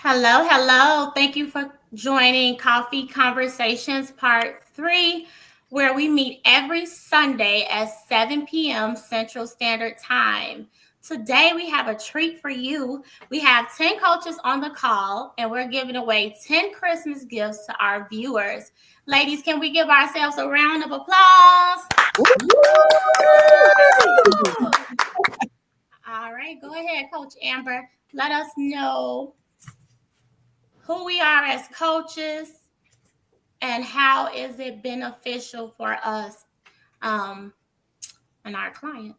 Hello, hello. Thank you for joining Coffee Conversations Part 3, where we meet every Sunday at 7 p.m. Central Standard Time. Today, we have a treat for you. We have 10 coaches on the call, and we're giving away 10 Christmas gifts to our viewers. Ladies, can we give ourselves a round of applause? All right, go ahead, Coach Amber. Let us know who we are as coaches and how is it beneficial for us um, and our clients.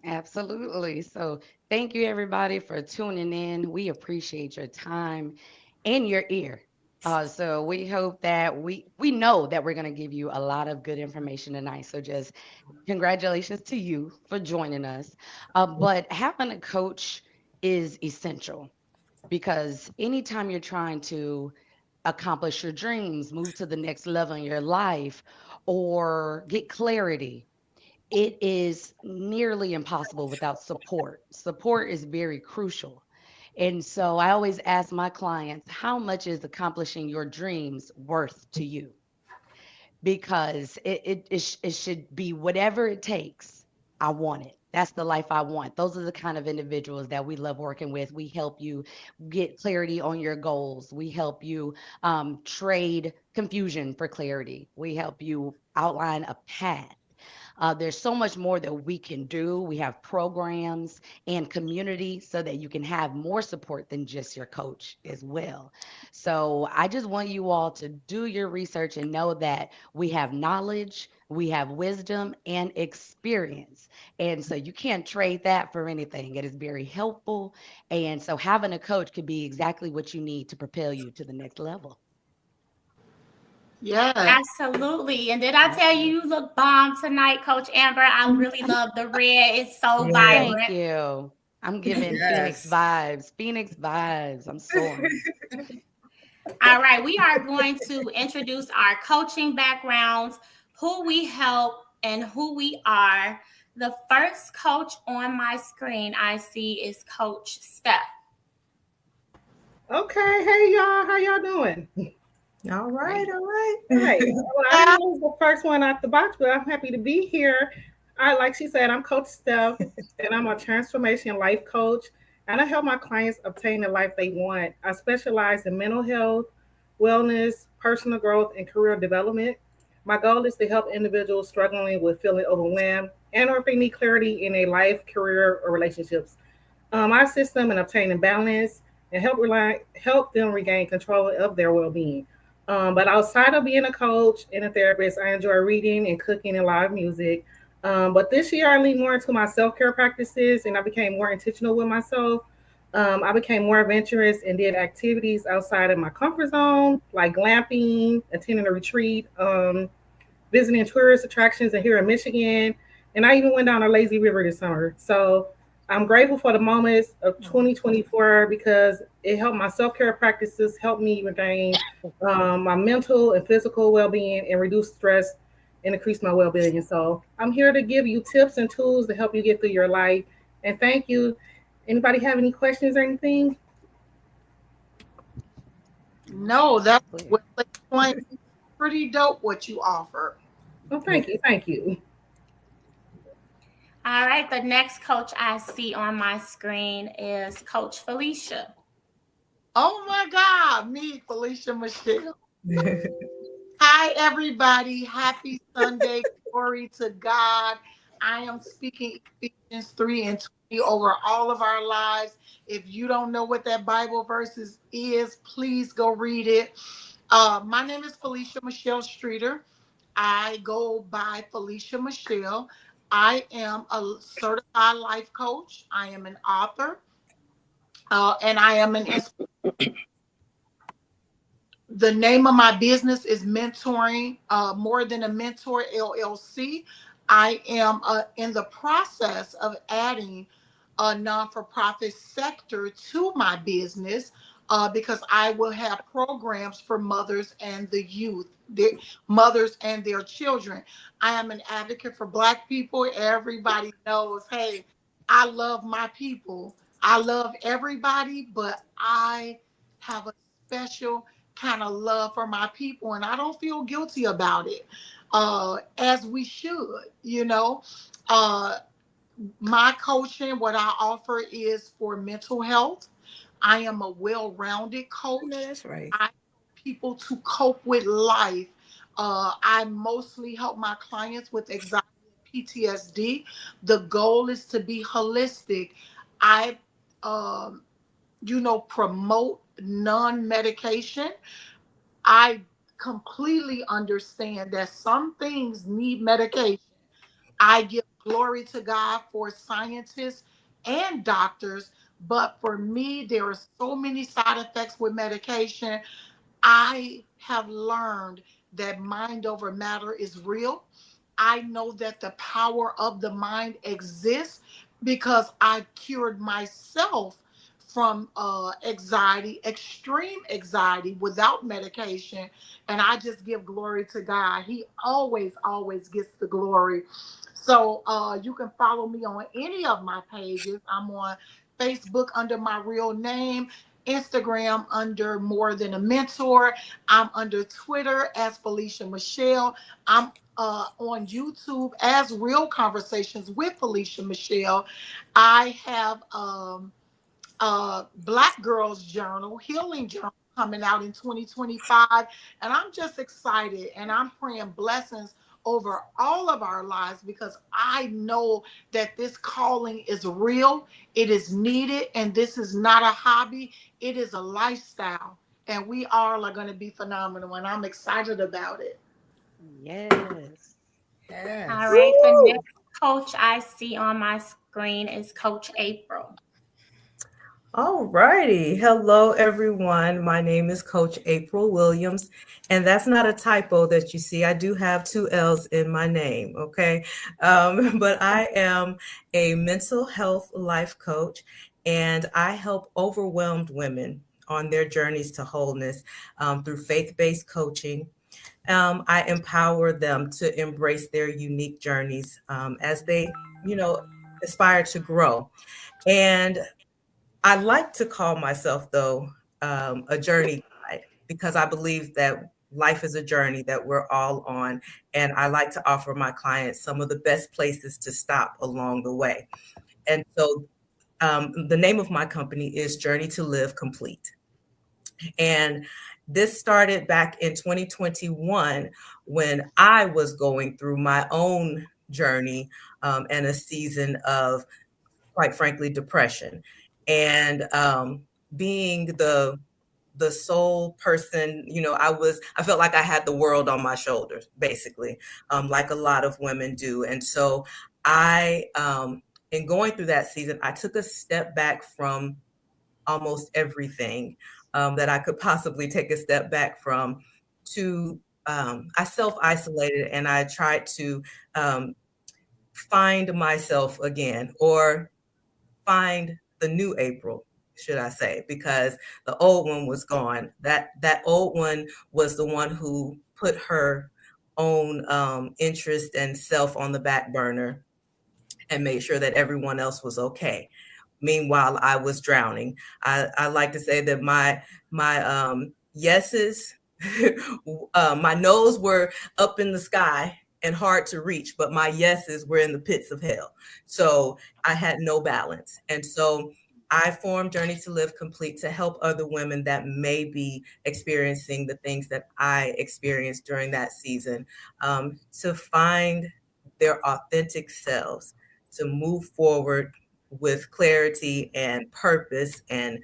Absolutely. So, thank you everybody for tuning in. We appreciate your time and your ear. So we hope that we know that we're going to give you a lot of good information tonight. So just congratulations to you for joining us. But having a coach is essential because anytime you're trying to accomplish your dreams, move to the next level in your life, or get clarity, it is nearly impossible without support. Support is very crucial. And so I always ask my clients, how much is accomplishing your dreams worth to you? Because it should be whatever it takes. I want it. That's the life I want. Those are the kind of individuals that we love working with. We help you get clarity on your goals. We help you trade confusion for clarity. We help you outline a path. There's so much more that we can do. We have programs and community so that you can have more support than just your coach as well. So I just want you all to do your research and know that we have knowledge, we have wisdom and experience. And so you can't trade that for anything. It is very helpful. And so having a coach could be exactly what you need to propel you to the next level. Yes. Absolutely. And did I tell you you look bomb tonight, Coach Amber? I really love the red. It's so Yes. Thank vibrant. you. I'm giving Phoenix Yes. vibes. Phoenix vibes. I'm soaring. All right, we are going to introduce our coaching backgrounds, who we help, and who we are. The first coach on my screen I see is Coach Steph. Okay, hey y'all, how y'all doing? All right. Great. All right. Right. Well, I didn't know it was the first one out the box, but I'm happy to be here. I like she said, I'm Coach Steph, and I'm a transformation life coach, and I help my clients obtain the life they want. I specialize in mental health, wellness, personal growth, and career development. My goal is to help individuals struggling with feeling overwhelmed and or if they need clarity in a life, career, or relationships. I assist them in obtaining balance and help them regain control of their well-being. But outside of being a coach and a therapist, I enjoy reading and cooking and live music. But this year, I leaned more into my self-care practices, and I became more intentional with myself. I became more adventurous and did activities outside of my comfort zone, like glamping, attending a retreat, visiting tourist attractions here in Michigan, and I even went down a lazy river this summer. So I'm grateful for the moments of 2024 because it helped my self care practices help me regain my mental and physical well being and reduce stress and increase my well being. So I'm here to give you tips and tools to help you get through your life. And thank you. Anybody have any questions or anything? No, that's Clear. well explained. Pretty dope what you offer. Oh, thank you. Thank you. All right, the next coach I see on my screen is Coach Felicia. Oh my God, me, Felicia Michelle. Hi, everybody. Happy Sunday. Glory to God. I am speaking Ephesians 3 and 20 over all of our lives. If you don't know what that Bible verses is, please go read it. My name is Felicia Michelle Streeter. I go by Felicia Michelle. I am a certified life coach. I am an author, and I am an the name of my business is Mentoring More Than a Mentor LLC. I am in the process of adding a non for profit sector to my business because I will have programs for mothers and the youth, their mothers and their children. I am an advocate for Black people. Everybody knows, hey, I love my people. I love everybody, but I have a special kind of love for my people, and I don't feel guilty about it, as we should, you know. My coaching, what I offer is for mental health. I am a well-rounded coach. No, that's right. I help people to cope with life. I mostly help my clients with anxiety and PTSD. The goal is to be holistic. I, promote non-medication. I completely understand that some things need medication. I give glory to God for scientists and doctors, but for me, there are so many side effects with medication. I have learned that mind over matter is real. I know that the power of the mind exists because I cured myself from anxiety, extreme anxiety without medication. And I just give glory to God. He always, always gets the glory. So you can follow me on any of my pages. I'm on Facebook under my real name, Instagram under More Than a Mentor. I'm under Twitter as Felicia Michelle. I'm on YouTube as Real Conversations with Felicia Michelle. I have Black Girls Journal, Healing Journal coming out in 2025. And I'm just excited, and I'm praying blessings over all of our lives because I know that this calling is real, it is needed, and this is not a hobby, it is a lifestyle. And we all are going to be phenomenal, and I'm excited about it. Yes. Yes. All right. The Woo! next coach I see on my screen is Coach April. All righty. Hello, everyone. My name is Coach April Williams, and that's not a typo that you see. I do have 2 L's in my name, okay? But I am a mental health life coach, and I help overwhelmed women on their journeys to wholeness through faith-based coaching. I empower them to embrace their unique journeys as they, aspire to grow. And I like to call myself, though, a journey guide because I believe that life is a journey that we're all on. And I like to offer my clients some of the best places to stop along the way. And so the name of my company is Journey to Live Complete. And this started back in 2021 when I was going through my own journey and a season of, quite frankly, depression. And being the sole person, I felt like I had the world on my shoulders, basically, like a lot of women do. And so in going through that season, I took a step back from almost everything that I could possibly take a step back from I self-isolated, and I tried to find myself again, or find the new April, should I say, because the old one was gone. That old one was the one who put her own interest and self on the back burner and made sure that everyone else was okay. Meanwhile, I was drowning. I like to say that my yeses, my no's were up in the sky and hard to reach, but my yeses were in the pits of hell. So I had no balance. And so I formed Journey to Live Complete to help other women that may be experiencing the things that I experienced during that season, to find their authentic selves, to move forward with clarity and purpose, and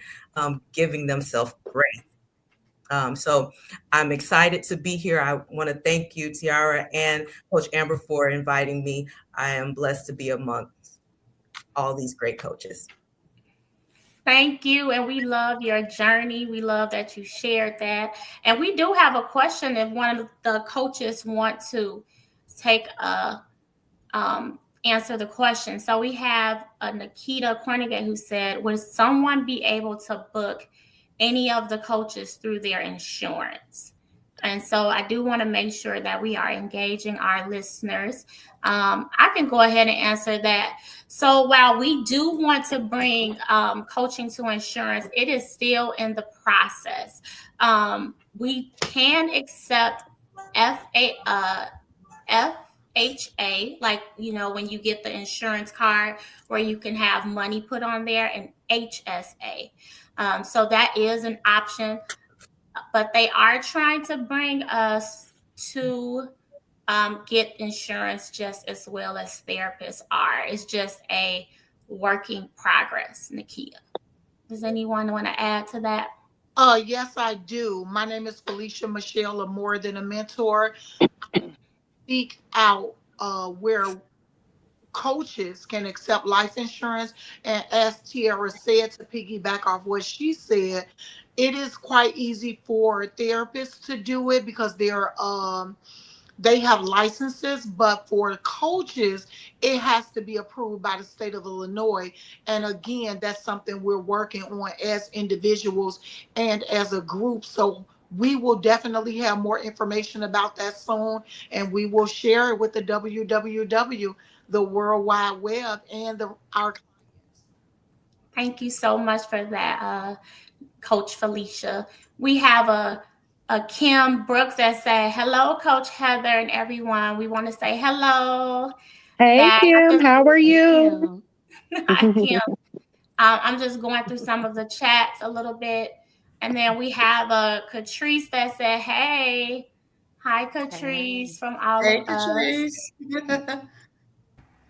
giving themselves grace. So I'm excited to be here. I want to thank you, Tiara and Coach Amber, for inviting me. I am blessed to be amongst all these great coaches. Thank you. And we love your journey. We love that you shared that. And we do have a question if one of the coaches want to take answer the question. So we have Nikita Cornigan who said, would someone be able to book any of the coaches through their insurance? And so I do want to make sure that we are engaging our listeners. I can go ahead and answer that. So while we do want to bring coaching to insurance, it is still in the process. We can accept FHA, like, when you get the insurance card where you can have money put on there, and HSA. So that is an option. But they are trying to bring us to get insurance just as well as therapists are. It's just a working progress, Nakia. Does anyone want to add to that? Yes, I do. My name is Felicia Michelle of More Than a Mentor. I speak out where coaches can accept life insurance. And as Tiara said, to piggyback off what she said, it is quite easy for therapists to do it because they have licenses, but for coaches, it has to be approved by the state of Illinois. And again, that's something we're working on as individuals and as a group. So we will definitely have more information about that soon, and we will share it with the WWW, the World Wide Web, and our clients. Thank you so much for that, Coach Felicia. We have a Kim Brooks that said, hello, Coach Heather and everyone. We want to say hello. Hey, Kim, how are you? Hi, Kim. I'm just going through some of the chats a little bit. And then we have Catrice that said, hey. Hi, Catrice, from all of us.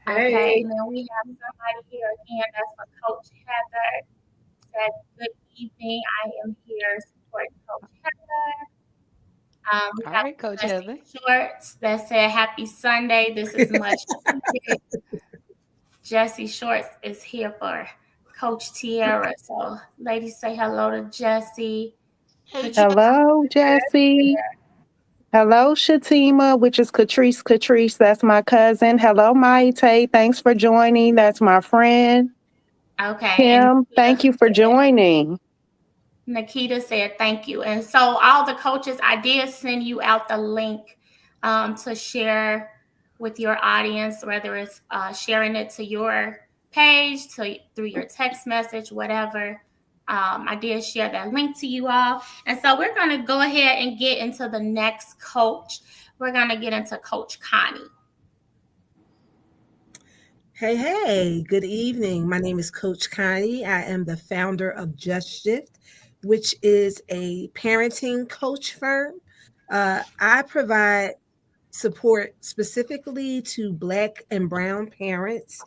Okay, and then we have somebody here again that's for Coach Heather. Said, good evening. I am here supporting Coach Heather. We have Coach Jesse Heather Shorts that said, happy Sunday. This is much needed. Jesse Shorts is here for Coach Tiara. So ladies, say hello to Jesse. Hello, Jesse. Hello, Shatima, which is Catrice. Catrice, that's my cousin. Hello, Maite. Thanks for joining. That's my friend. Okay. Kim, thank you for joining. Nikita said thank you. And so all the coaches, I did send you out the link to share with your audience, whether it's sharing it to your page, through your text message, whatever. I did share that link to you all. And so we're going to go ahead and get into the next coach. We're going to get into Coach Connie. Hey, good evening. My name is Coach Connie. I am the founder of Just Shift, which is a parenting coach firm. I provide support specifically to Black and Brown parents.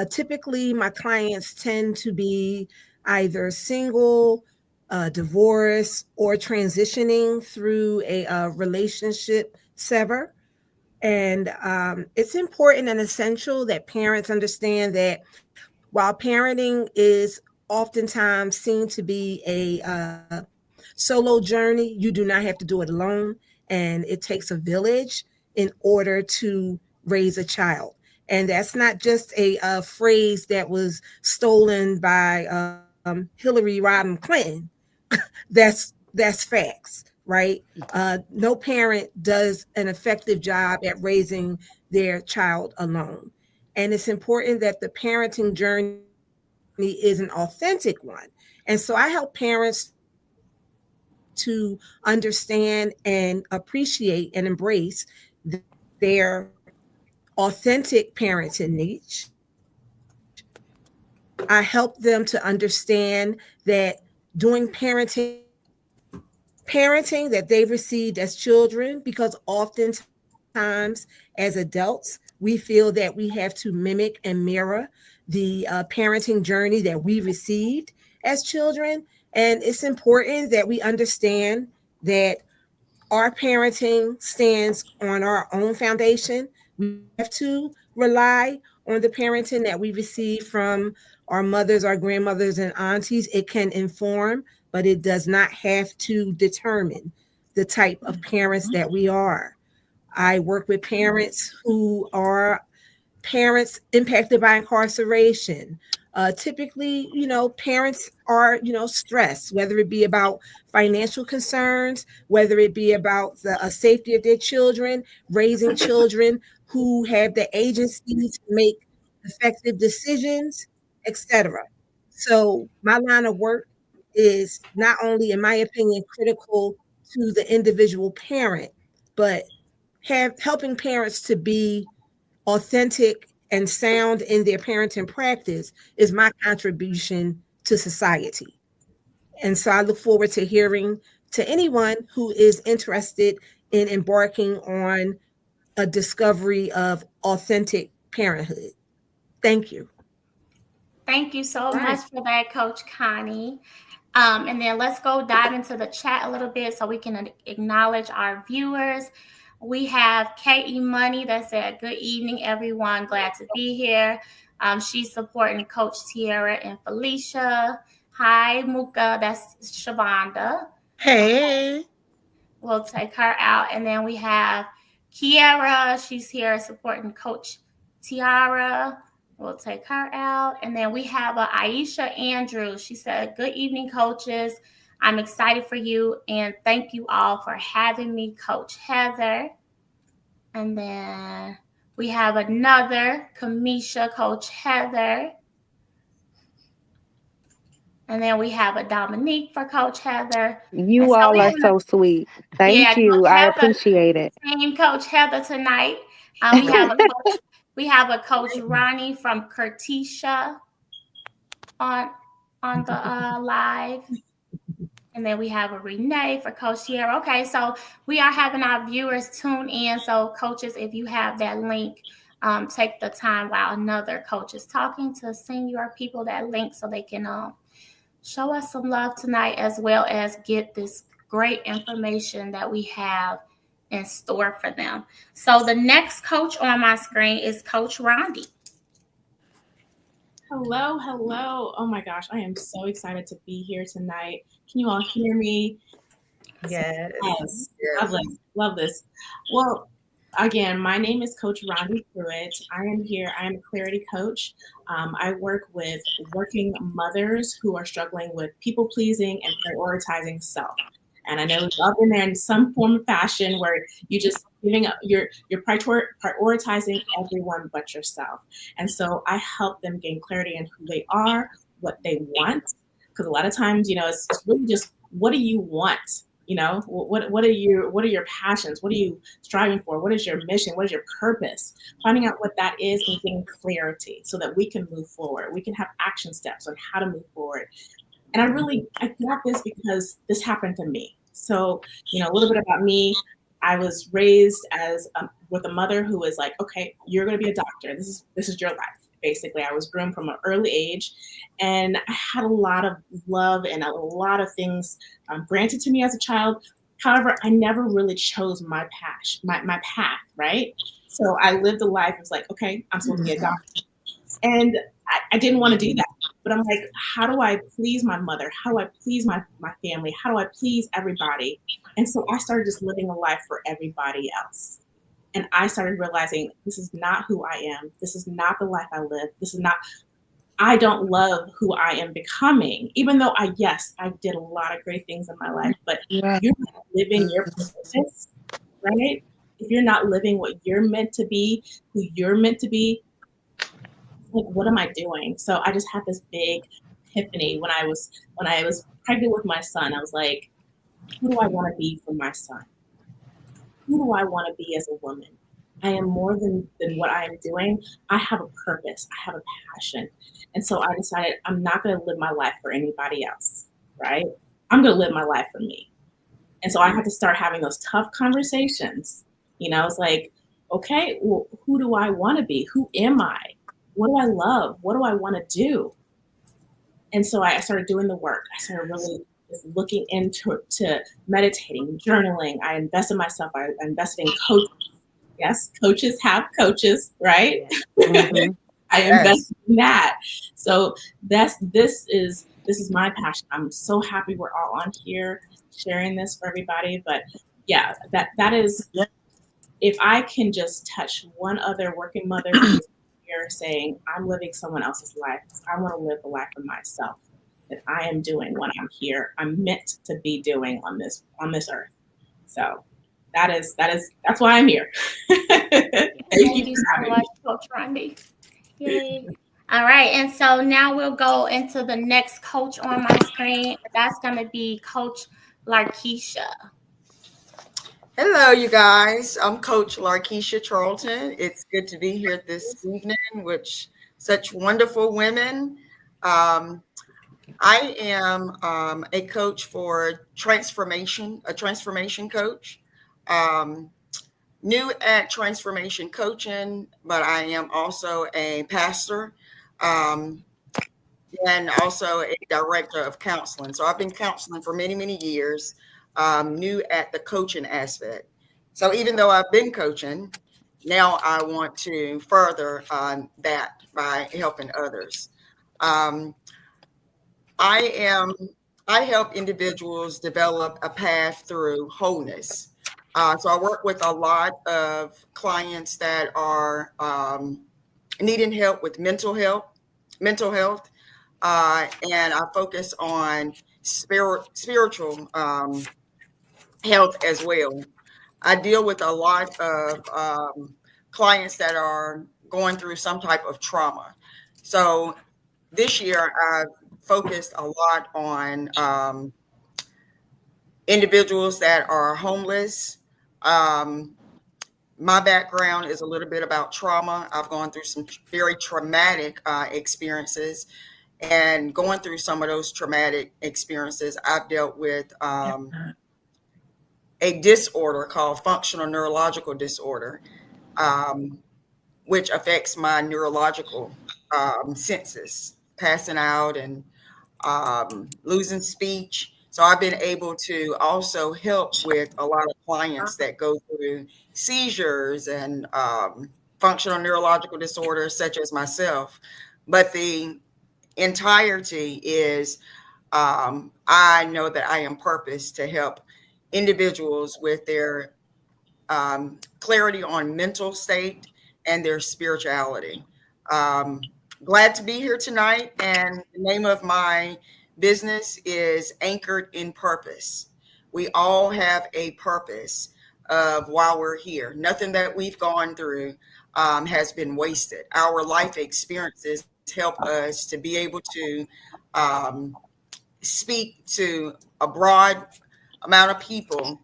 Typically, my clients tend to be either single, divorced, or transitioning through a relationship sever. And it's important and essential that parents understand that while parenting is oftentimes seen to be a solo journey, you do not have to do it alone. And it takes a village in order to raise a child. And that's not just a phrase that was stolen by Hillary Rodham Clinton. That's facts, right? No parent does an effective job at raising their child alone. And it's important that the parenting journey is an authentic one. And so I help parents to understand and appreciate and embrace their authentic parenting niche. I help them to understand that doing parenting that they've received as children, because oftentimes as adults, we feel that we have to mimic and mirror the parenting journey that we received as children. And it's important that we understand that our parenting stands on our own foundation. We have to rely on the parenting that we receive from our mothers, our grandmothers, and aunties. It can inform, but it does not have to determine the type of parents that we are. I work with parents who are parents impacted by incarceration, Typically, parents are, stressed, whether it be about financial concerns, whether it be about the safety of their children, raising children who have the agency to make effective decisions, etc. So my line of work is not only, in my opinion, critical to the individual parent, but helping parents to be authentic and sound in their parenting practice is my contribution to society. And so I look forward to hearing to anyone who is interested in embarking on a discovery of authentic parenthood. Thank you. Thank you so Right. much for that, Coach Connie. And then let's go dive into the chat a little bit so we can acknowledge our viewers. We have K.E. Money that said, good evening, everyone. Glad to be here. She's supporting Coach Tiara and Felicia. Hi, Muka. That's Shavonda. Hey. We'll take her out. And then we have Kiara. She's here supporting Coach Tiara. We'll take her out. And then we have Aisha Andrews. She said, good evening, coaches. I'm excited for you. And thank you all for having me, Coach Heather. And then we have another Kamisha, Coach Heather. And then we have a Dominique for Coach Heather. You all are so sweet. Thank you. I appreciate it. Team Coach Heather tonight. We have a Coach Ronnie from Curtisha on the live. And then we have a Renee for Coach Tiara. Okay, so we are having our viewers tune in. So coaches, if you have that link, take the time while another coach is talking to send your people that link so they can show us some love tonight, as well as get this great information that we have in store for them. So the next coach on my screen is Coach Rondi. Hello. Oh my gosh, I am so excited to be here tonight. Can you all hear me? Yes. Love this. Well, again, my name is Coach Rondi Pruitt. I am here. I am a clarity coach. I work with working mothers who are struggling with people pleasing and prioritizing self. And I know we've all been there in some form of fashion where you just giving up, you're prioritizing everyone but yourself. And so I help them gain clarity in who they are, what they want. Because a lot of times, it's really just, what do you want? What are your passions? What are you striving for? What is your mission? What is your purpose? Finding out what that is and getting clarity so that we can move forward. We can have action steps on how to move forward. And I got this because this happened to me. So, a little bit about me. I was raised with a mother who was like, okay, you're going to be a doctor. This is your life. Basically, I was groomed from an early age, and I had a lot of love and a lot of things granted to me as a child. However, I never really chose my path, right? So I lived a life. It was like, okay, I'm supposed to be a doctor, and I didn't want to do that. But I'm like, how do I please my mother? How do I please my family? How do I please everybody? And so I started just living a life for everybody else. And I started realizing this is not who I am. This is not the life I live. I don't love who I am becoming, even though I did a lot of great things in my life, but you're not living your purpose, right? If you're not living what you're meant to be, who you're meant to be, like, what am I doing? So I just had this big epiphany when I was pregnant with my son. I was like, who do I want to be for my son? Who do I want to be as a woman? I am more than what I am doing. I have a purpose. I have a passion. And so I decided I'm not going to live my life for anybody else, right? I'm going to live my life for me. And so I had to start having those tough conversations. It's like, okay, well, who do I want to be? Who am I? What do I love? What do I want to do? And so I started doing the work. I started really just looking into meditating, journaling. I invested in myself. I invested in coaches. Yes, coaches have coaches, right? Mm-hmm. I invested in that. So this is my passion. I'm so happy we're all on here sharing this for everybody. But yeah, that is, if I can just touch one other working mother who's here saying, I'm living someone else's life. I want to live the life of myself that I am doing when I'm here. I'm meant to be doing on this earth. So that's why I'm here. Thank you so much, Coach Rondi. Yay. All right, and so now we'll go into the next coach on my screen. That's going to be Coach Larkeisha. Hello, you guys. I'm Coach Larkeisha Charlton. It's good to be here this evening with such wonderful women. I am a coach for transformation, a transformation coach. New at transformation coaching, but I am also a pastor and also a director of counseling. So I've been counseling for many, many years. New at the coaching aspect. So even though I've been coaching, now I want to further that by helping others. I help individuals develop a path through wholeness. So I work with a lot of clients that are needing help with mental health, and I focus on spiritual health as well. I deal with a lot of clients that are going through some type of trauma. So this year I've focused a lot on individuals that are homeless. My background is a little bit about trauma. I've gone through some very traumatic experiences, and going through some of those traumatic experiences, I've dealt with a disorder called functional neurological disorder, which affects my neurological senses, passing out and losing speech. So I've been able to also help with a lot of clients that go through seizures and functional neurological disorders such as myself. But the entirety is I know that I am purposed to help individuals with their clarity on mental state and their spirituality. Glad to be here tonight. And the name of my business is Anchored in Purpose. We all have a purpose of why we're here. Nothing that we've gone through has been wasted. Our life experiences help us to be able to speak to a broad amount of people,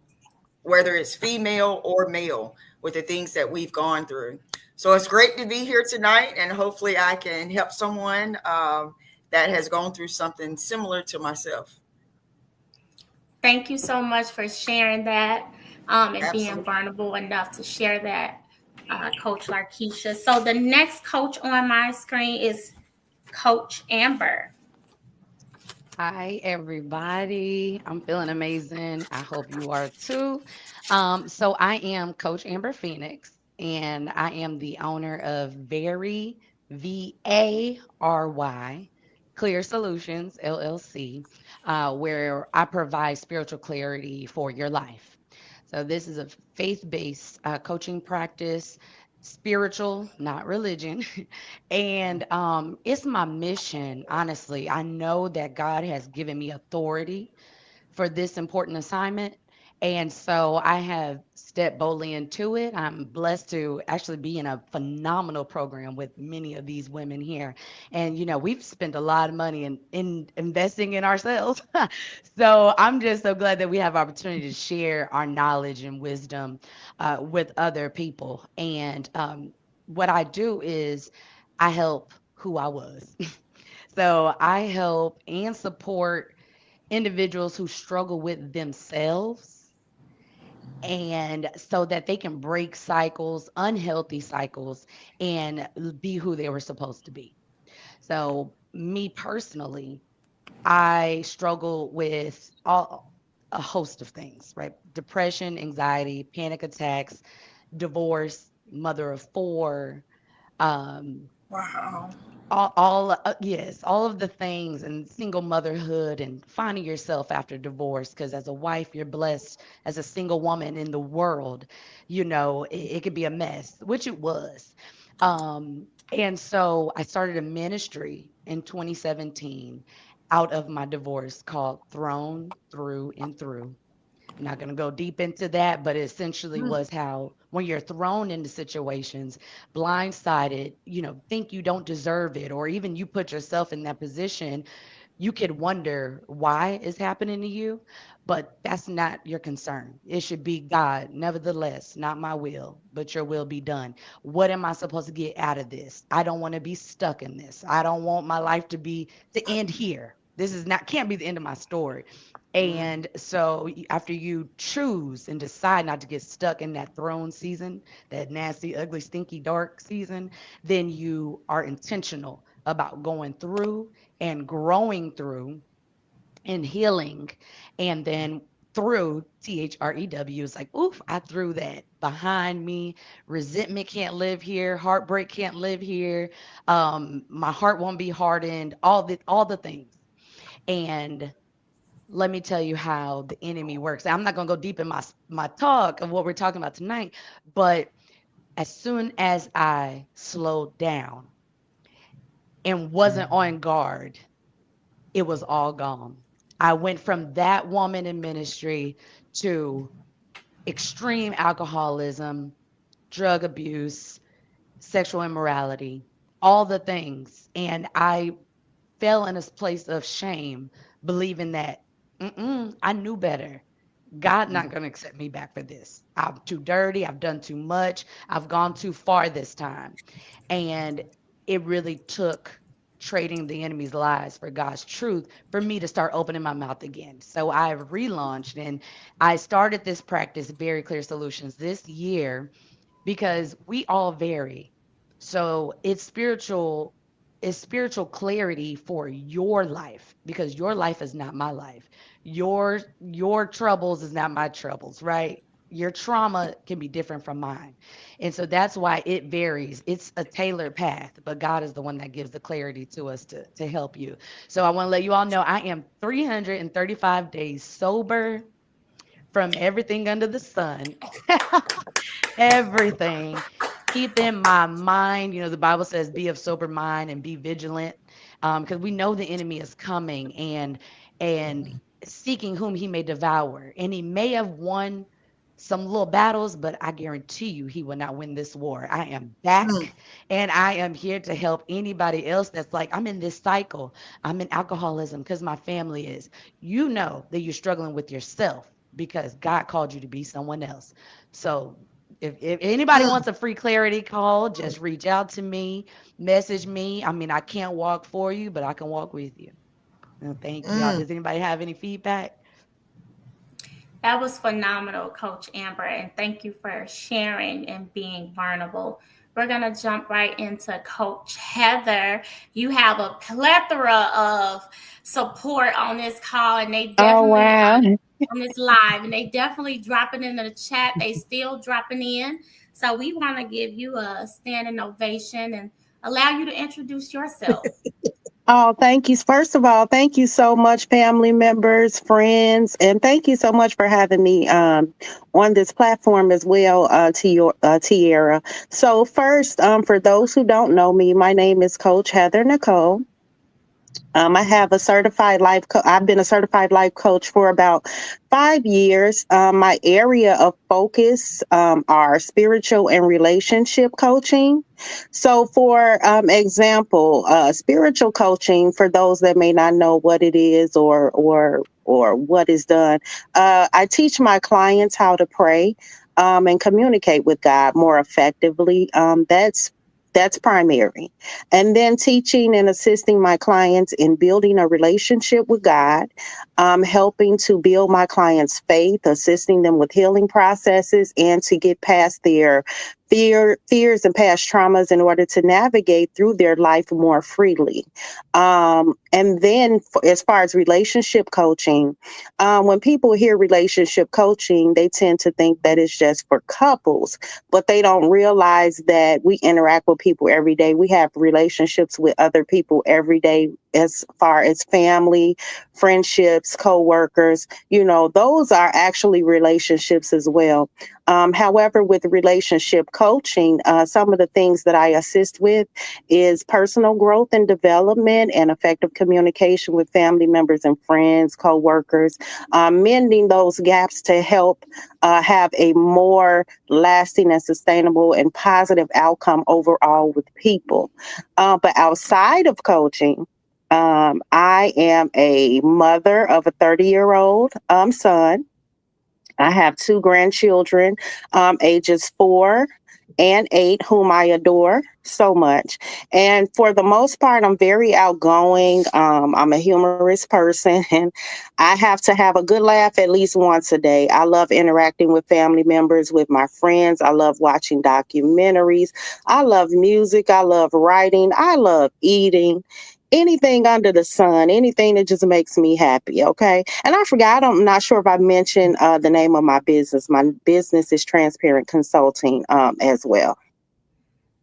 whether it's female or male, with the things that we've gone through. So it's great to be here tonight, and hopefully I can help someone that has gone through something similar to myself. Thank you so much for sharing that and Absolutely. being vulnerable enough to share that, Coach Larkeisha. So the next coach on my screen is Coach Amber. Hi, everybody. I'm feeling amazing. I hope you are too. So I am Coach Amber Phoenix, and I am the owner of Very, VARY, Clear Solutions, LLC, where I provide spiritual clarity for your life. So this is a faith-based coaching practice, spiritual, not religion. And it's my mission, honestly. I know that God has given me authority for this important assignment. And so I have stepped boldly into it. I'm blessed to actually be in a phenomenal program with many of these women here. And, you know, we've spent a lot of money in investing in ourselves. So I'm just so glad that we have opportunity to share our knowledge and wisdom with other people. And what I do is I help who I was. So I help and support individuals who struggle with themselves, and so that they can break cycles, unhealthy cycles, and be who they were supposed to be. So me personally, I struggle with a host of things, right? Depression, anxiety, panic attacks, divorce, mother of four, Wow. yes, all of the things, and single motherhood and finding yourself after divorce, because as a wife you're blessed. As a single woman in the world, you know, it could be a mess, which it was. And so I started a ministry in 2017 out of my divorce called Thrown Through and Through. I'm not going to go deep into that, but it essentially Mm. was how when you're thrown into situations, blindsided, think you don't deserve it, or even you put yourself in that position, you could wonder why it's happening to you, but that's not your concern. It should be God, nevertheless, not my will, but your will be done. What am I supposed to get out of this? I don't want to be stuck in this. I don't want my life to end here. This is not can't be the end of my story. And so after you choose and decide not to get stuck in that throne season, that nasty, ugly, stinky, dark season, then you are intentional about going through and growing through and healing. And then through THREW, it's like, oof, I threw that behind me. Resentment can't live here. Heartbreak can't live here. My heart won't be hardened. All the things. And let me tell you how the enemy works. I'm not going to go deep in my talk of what we're talking about tonight, but as soon as I slowed down and wasn't on guard, it was all gone. I went from that woman in ministry to extreme alcoholism, drug abuse, sexual immorality, all the things. And I fell in a place of shame, believing that I knew better. God not going to accept me back for this. I'm too dirty. I've done too much. I've gone too far this time. And it really took trading the enemy's lies for God's truth for me to start opening my mouth again. So I've relaunched and I started this practice, Very Clear Solutions, this year because we all vary. So it's spiritual clarity for your life because your life is not my life. Your troubles is not my troubles, right? Your trauma can be different from mine. And so that's why it varies. It's a tailored path, but God is the one that gives the clarity to us to help you. So I want to let you all know I am 335 days sober from everything under the sun. Everything. Keeping my mind, the Bible says be of sober mind and be vigilant, because we know the enemy is coming and seeking whom he may devour. And he may have won some little battles, but I guarantee you he will not win this war. I am back and I am here to help anybody else that's like, I'm in this cycle. I'm in alcoholism because my family is. You know that you're struggling with yourself because God called you to be someone else. So if anybody wants a free clarity call, just reach out to me, message me. I mean, I can't walk for you, but I can walk with you. Thank you. Does anybody have any feedback? That was phenomenal, Coach Amber, and thank you for sharing and being vulnerable. We're going to jump right into Coach Heather. You have a plethora of support on this call, and they definitely on this live, and they definitely dropping in the chat. They still dropping in. So we want to give you a standing ovation and allow you to introduce yourself. Oh, thank you. First of all, thank you so much, family members, friends, and thank you so much for having me on this platform as well, Tiara. So first, for those who don't know me, my name is Coach Heather Nicole. I have a certified life. I've been a certified life coach for about 5 years. My area of focus are spiritual and relationship coaching. So, for example, spiritual coaching, for those that may not know what it is or what is done, I teach my clients how to pray and communicate with God more effectively. That's primary. And then teaching and assisting my clients in building a relationship with God, helping to build my clients' faith, assisting them with healing processes and to get past their fears and past traumas in order to navigate through their life more freely. And then as far as relationship coaching, when people hear relationship coaching, they tend to think that it's just for couples, but they don't realize that we interact with people every day. We have relationships with other people every day as far as family, friendships, co-workers, those are actually relationships as well. However, with relationship coaching, some of the things that I assist with is personal growth and development and effective communication with family members and friends, co-workers, mending those gaps to help have a more lasting and sustainable and positive outcome overall with people. But outside of coaching, I am a mother of a 30-year-old son. I have 2 grandchildren, ages 4 and 8, whom I adore so much. And for the most part, I'm very outgoing. I'm a humorous person, and I have to have a good laugh at least once a day. I love interacting with family members, with my friends. I love watching documentaries. I love music. I love writing. I love eating. Anything under the sun, anything that just makes me happy, okay? And I forgot, I'm not sure if I mentioned the name of my business. My business is Transparent Consulting as well.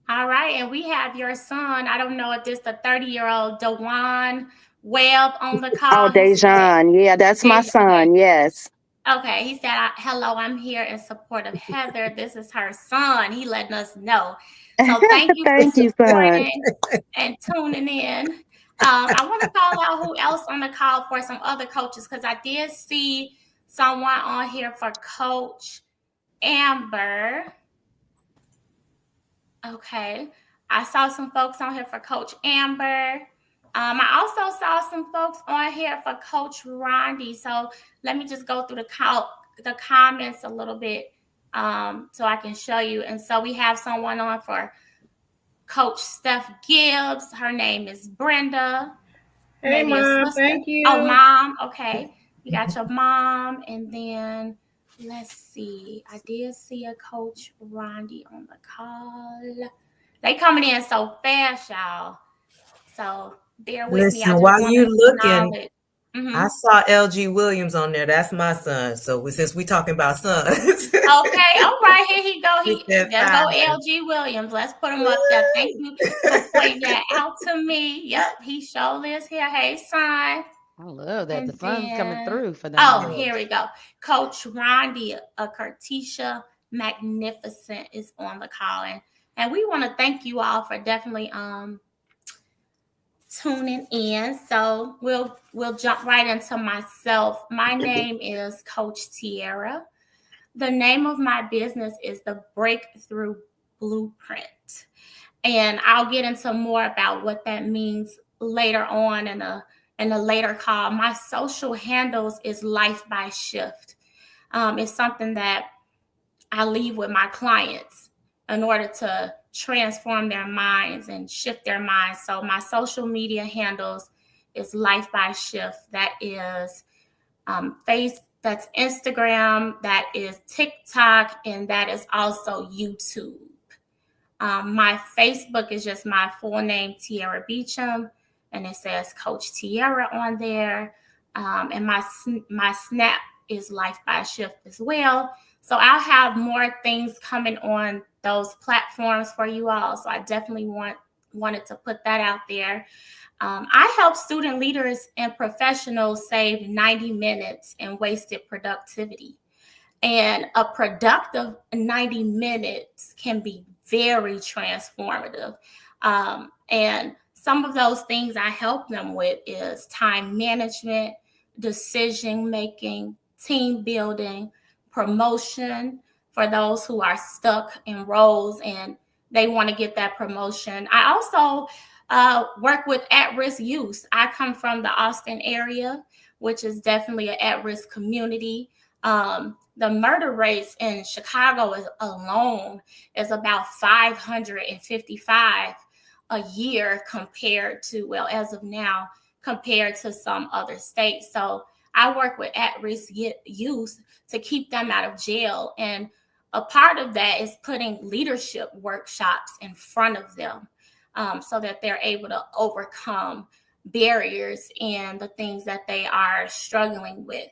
All right, and we have your son. I don't know if this the 30-year-old Dewan Webb on the call. Oh, Dejan. Yeah, that's my son. Yes. Okay, he said, hello, I'm here in support of Heather. This is her son. He letting us know. So thank you Thank for you, supporting and tuning in. I want to call out who else on the call for some other coaches, because I did see someone on here for Coach Amber. Okay, I saw some folks on here for Coach Amber. I also saw some folks on here for Coach Rondi. So let me just go through the comments a little bit so I can show you. And so we have someone on for Coach Steph Gibbs. Her name is Brenda. Hey, Mom, thank you. Oh, Mom. Okay. You got your mom. And then let's see. I did see a Coach Rondi on the call. They coming in so fast, y'all. So bear with me. Listen, while you looking, I saw LG Williams on there. That's my son. So since we talking about sons. Okay. All right. Here he go. There go LG Williams. Let's put him up there. Thank you for pointing that out to me. Yep. He sure is here. Hey, son. I love that. And the sun's coming through for them. Oh, here we go. Coach Rondi, Cartesia Magnificent is on the call. And we want to thank you all for definitely tuning in. So we'll jump right into myself. My name is Coach Tierra. The name of my business is the Breakthrough Blueprint. And I'll get into more about what that means later on in a later call. My social handles is Life by Shift. It's something that I leave with my clients in order to transform their minds and shift their minds. So my social media handles is Life by Shift. That is that's Instagram, that is TikTok, and that is also YouTube. My Facebook is just my full name, Tierra Beecham, and it says Coach Tierra on there. And my Snap is Life by Shift as well. So I'll have more things coming on those platforms for you all. So I definitely wanted to put that out there. I help student leaders and professionals save 90 minutes in wasted productivity. And a productive 90 minutes can be very transformative. And some of those things I help them with is time management, decision making, team building, promotion for those who are stuck in roles and they want to get that promotion. I also work with at-risk youth. I come from the Austin area, which is definitely an at-risk community. The murder rates in Chicago alone is about 555 a year compared to, well, as of now, compared to some other states. So I work with at-risk youth to keep them out of jail. And a part of that is putting leadership workshops in front of them so that they're able to overcome barriers and the things that they are struggling with.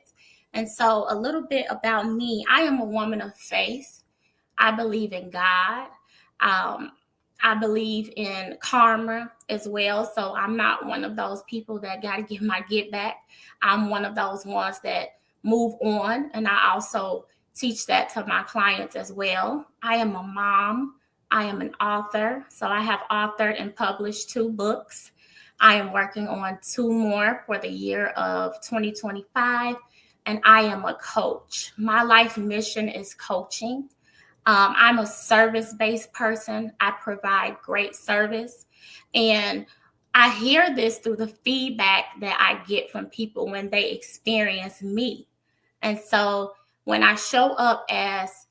And so a little bit about me. I am a woman of faith. I believe in God. I believe in karma as well. So I'm not one of those people that got to give my get back. I'm one of those ones that move on. And I also teach that to my clients as well. I am a mom. I am an author. So I have authored and published 2 books. I am working on 2 more for the year of 2025. And I am a coach. My life mission is coaching. I'm a service-based person. I provide great service. And I hear this through the feedback that I get from people when they experience me. And so when I show up as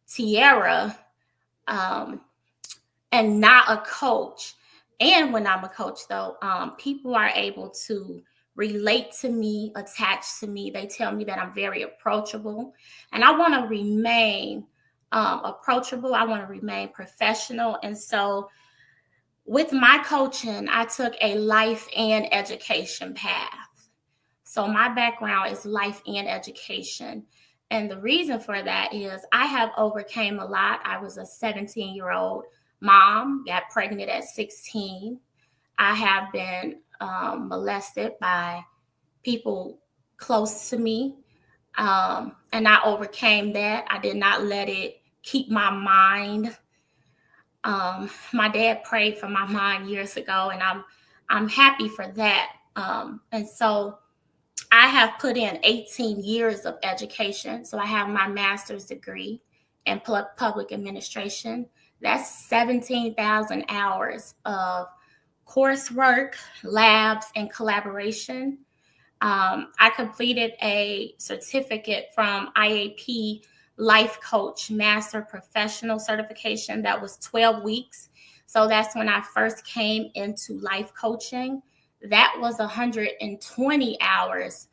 Tiara and not a coach, and when I'm a coach, though, people are able to relate to me, attach to me. They tell me that I'm very approachable. And I want to remain approachable. I want to remain professional. And so with my coaching, I took a life and education path. So my background is life and education. And the reason for that is I have overcame a lot. I was a 17-year-old mom, got pregnant at 16. I have been molested by people close to me. And I overcame that. I did not let it keep my mind. My dad prayed for my mind years ago, and I'm happy for that. And so I have put in 18 years of education. So I have my master's degree in public administration. That's 17,000 hours of coursework, labs, and collaboration. I completed a certificate from IAP Life Coach Master Professional Certification that was 12 weeks. So that's when I first came into life coaching. That was 120 hours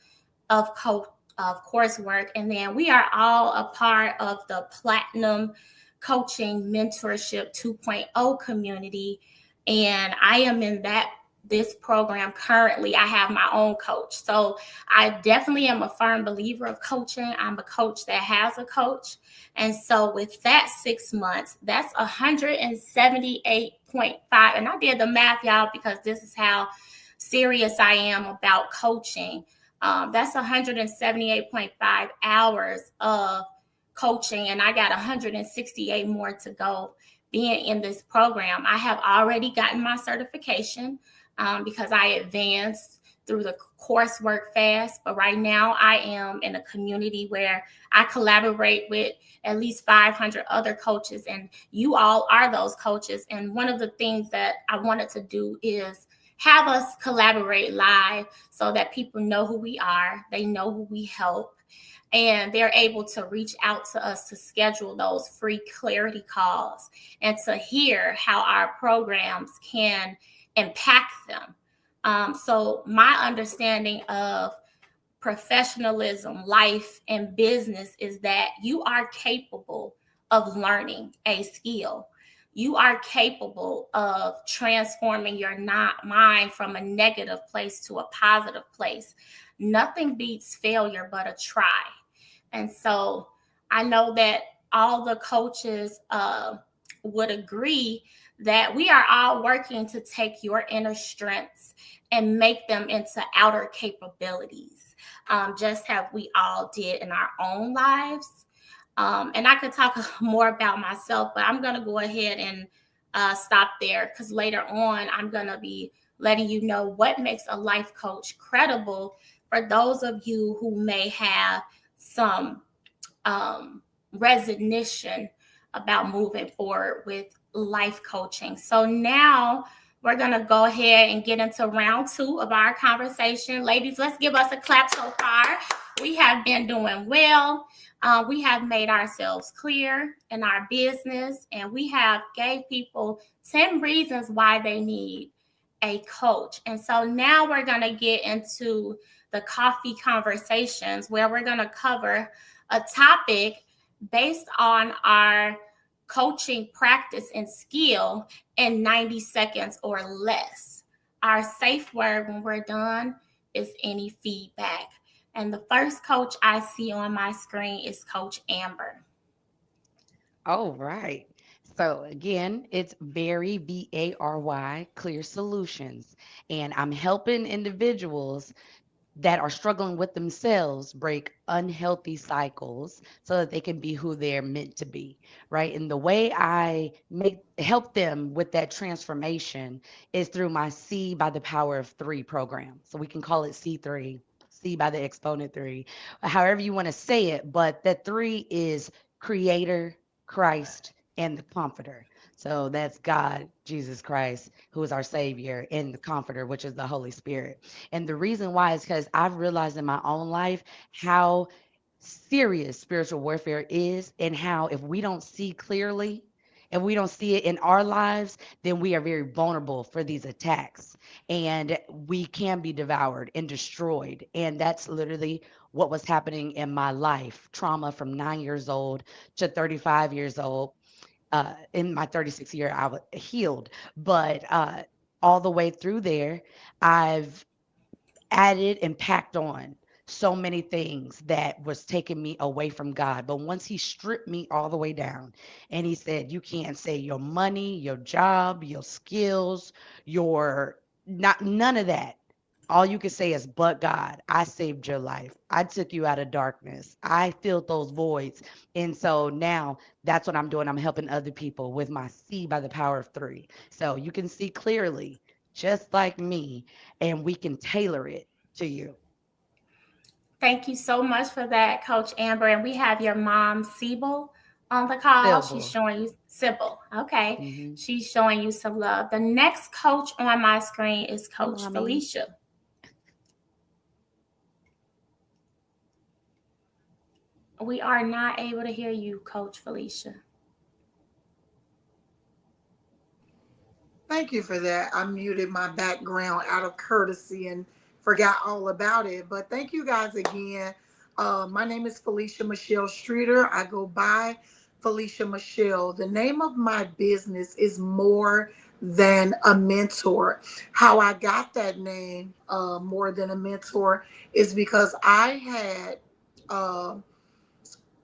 of coursework. And then we are all a part of the Platinum Coaching Mentorship 2.0 community. And I am in this program currently. I have my own coach. So I definitely am a firm believer of coaching. I'm a coach that has a coach. And so with that 6 months, that's 178.5. And I did the math, y'all, because this is how serious I am about coaching. That's 178.5 hours of coaching. And I got 168 more to go being in this program. I have already gotten my certification. Because I advanced through the coursework fast. But right now I am in a community where I collaborate with at least 500 other coaches, and you all are those coaches. And one of the things that I wanted to do is have us collaborate live so that people know who we are, they know who we help, and they're able to reach out to us to schedule those free clarity calls and to hear how our programs can impact them. So my understanding of professionalism, life, and business is that you are capable of learning a skill. You are capable of transforming your mind from a negative place to a positive place. Nothing beats failure but a try. And so I know that all the coaches would agree that we are all working to take your inner strengths and make them into outer capabilities, just as we all did in our own lives. And I could talk more about myself, but I'm going to go ahead and stop there, because later on, I'm going to be letting you know what makes a life coach credible for those of you who may have some resignation about moving forward with life coaching. So now we're going to go ahead and get into round 2 of our conversation. Ladies, let's give us a clap so far. We have been doing well. We have made ourselves clear in our business, and we have gave people 10 reasons why they need a coach. And so now we're going to get into the coffee conversations, where we're going to cover a topic based on our coaching practice and skill in 90 seconds or less. Our safe word when we're done is any feedback. And the first coach I see on my screen is Coach Amber. All right. So again, it's Very, Vary, Clear Solutions. And I'm helping individuals that are struggling with themselves break unhealthy cycles so that they can be who they're meant to be, right? And the way I help them with that transformation is through my C by the Power of Three program. So we can call it C3, C by the exponent three, however you want to say it. But that three is Creator, Christ, and the Comforter. So that's God, Jesus Christ, who is our Savior, and the Comforter, which is the Holy Spirit. And the reason why is because I've realized in my own life how serious spiritual warfare is, and how if we don't see clearly, if we don't see it in our lives, then we are very vulnerable for these attacks, and we can be devoured and destroyed. And that's literally what was happening in my life. Trauma from 9 years old to 35 years old. In my 36 year, I was healed, but all the way through there, I've added and packed on so many things that was taking me away from God. But once he stripped me all the way down and he said, you can't say your money, your job, your skills, your not none of that. All you can say is, but God, I saved your life. I took you out of darkness. I filled those voids. And so now that's what I'm doing. I'm helping other people with my C by the Power of Three. So you can see clearly, just like me, and we can tailor it to you. Thank you so much for that, Coach Amber. And we have your mom, Sibyl, on the call. Sybil. She's showing you, Sybil. Okay. Mhm. She's showing you some love. The next coach on my screen is Coach Mommy. Felicia. We are not able to hear you, Coach Felicia. Thank you for that. I muted my background out of courtesy and forgot all about it. But thank you guys again. My name is Felicia Michelle Streeter. I go by Felicia Michelle. The name of my business is More Than a Mentor. How I got that name, More Than a Mentor, is because I had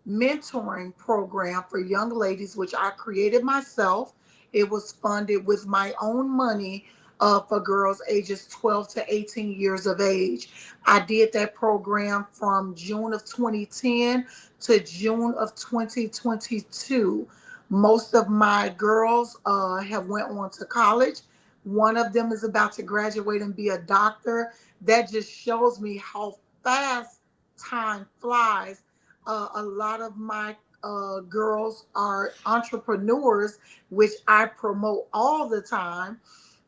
mentoring program for young ladies, which I created myself. It was funded with my own money for girls ages 12 to 18 years of age. I did that program from June of 2010 to June of 2022. Most of my girls have went on to college. One of them is about to graduate and be a doctor. That just shows me how fast time flies. A lot of my girls are entrepreneurs, which I promote all the time.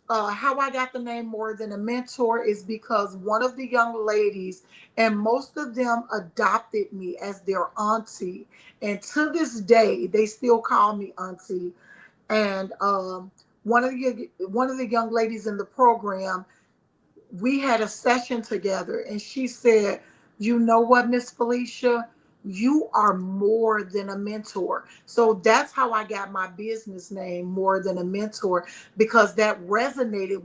How I got the name More Than a Mentor is because one of the young ladies, and most of them adopted me as their auntie. And to this day, they still call me auntie. And one of the young ladies in the program, we had a session together, and she said, you know what, Miss Felicia, you are more than a mentor. So that's how I got my business name, More Than a Mentor, because that resonated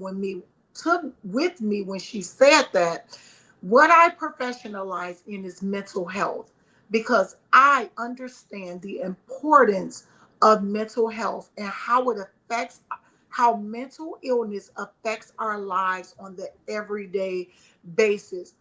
with me when she said that. What I professionalize in is mental health, because I understand the importance of mental health and how mental illness affects our lives on the everyday basis.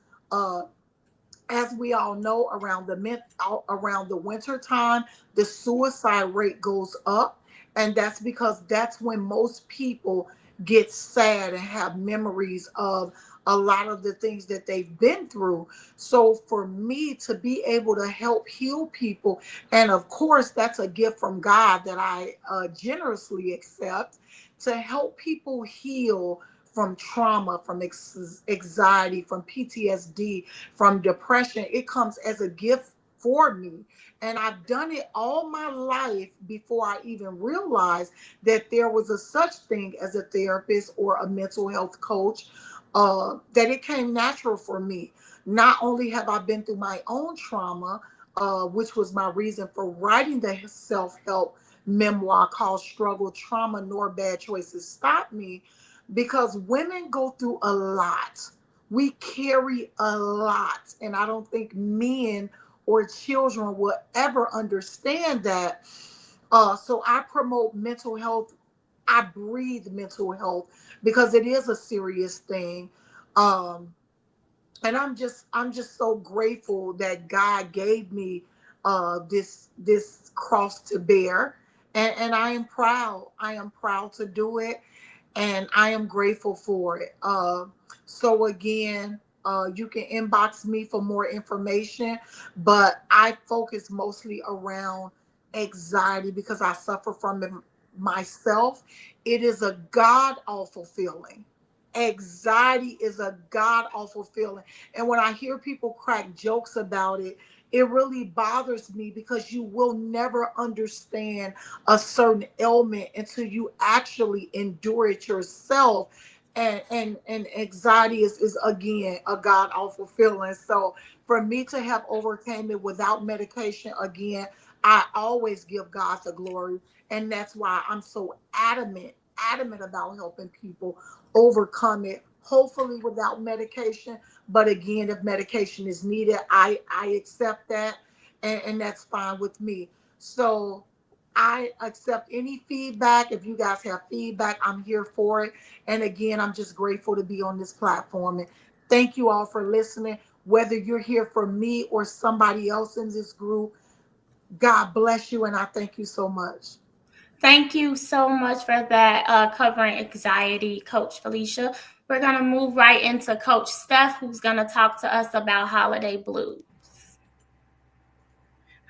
As we all know, around the winter time, the suicide rate goes up, and that's because that's when most people get sad and have memories of a lot of the things that they've been through. So for me to be able to help heal people, and of course that's a gift from God that I generously accept, to help people heal from trauma, from anxiety, from PTSD, from depression. It comes as a gift for me. And I've done it all my life before I even realized that there was a such thing as a therapist or a mental health coach, that it came natural for me. Not only have I been through my own trauma, which was my reason for writing the self-help memoir called Struggle, Trauma, Nor Bad Choices Stop Me, because women go through a lot. We carry a lot. And I don't think men or children will ever understand that. So I promote mental health. I breathe mental health because it is a serious thing. Um, and I'm just so grateful that God gave me this cross to bear, and I am proud. I am proud to do it, and I am grateful for it. So again, you can inbox me for more information, but I focus mostly around anxiety because I suffer from it myself. It is a god awful feeling. Anxiety is a god awful feeling. And when I hear people crack jokes about it, it really bothers me because you will never understand a certain ailment until you actually endure it yourself. And anxiety is again a god awful feeling. So for me to have overcame it without medication, again, I always give God the glory. And that's why I'm so adamant about helping people overcome it, hopefully without medication. But again, if medication is needed, I accept that, and that's fine with me. So I accept any feedback. If you guys have feedback, I'm here for it. And again, I'm just grateful to be on this platform. And thank you all for listening. Whether you're here for me or somebody else in this group, God bless you, and I thank you so much. Thank you so much for that, covering anxiety, Coach Felicia. We're going to move right into Coach Steph, who's going to talk to us about holiday blues.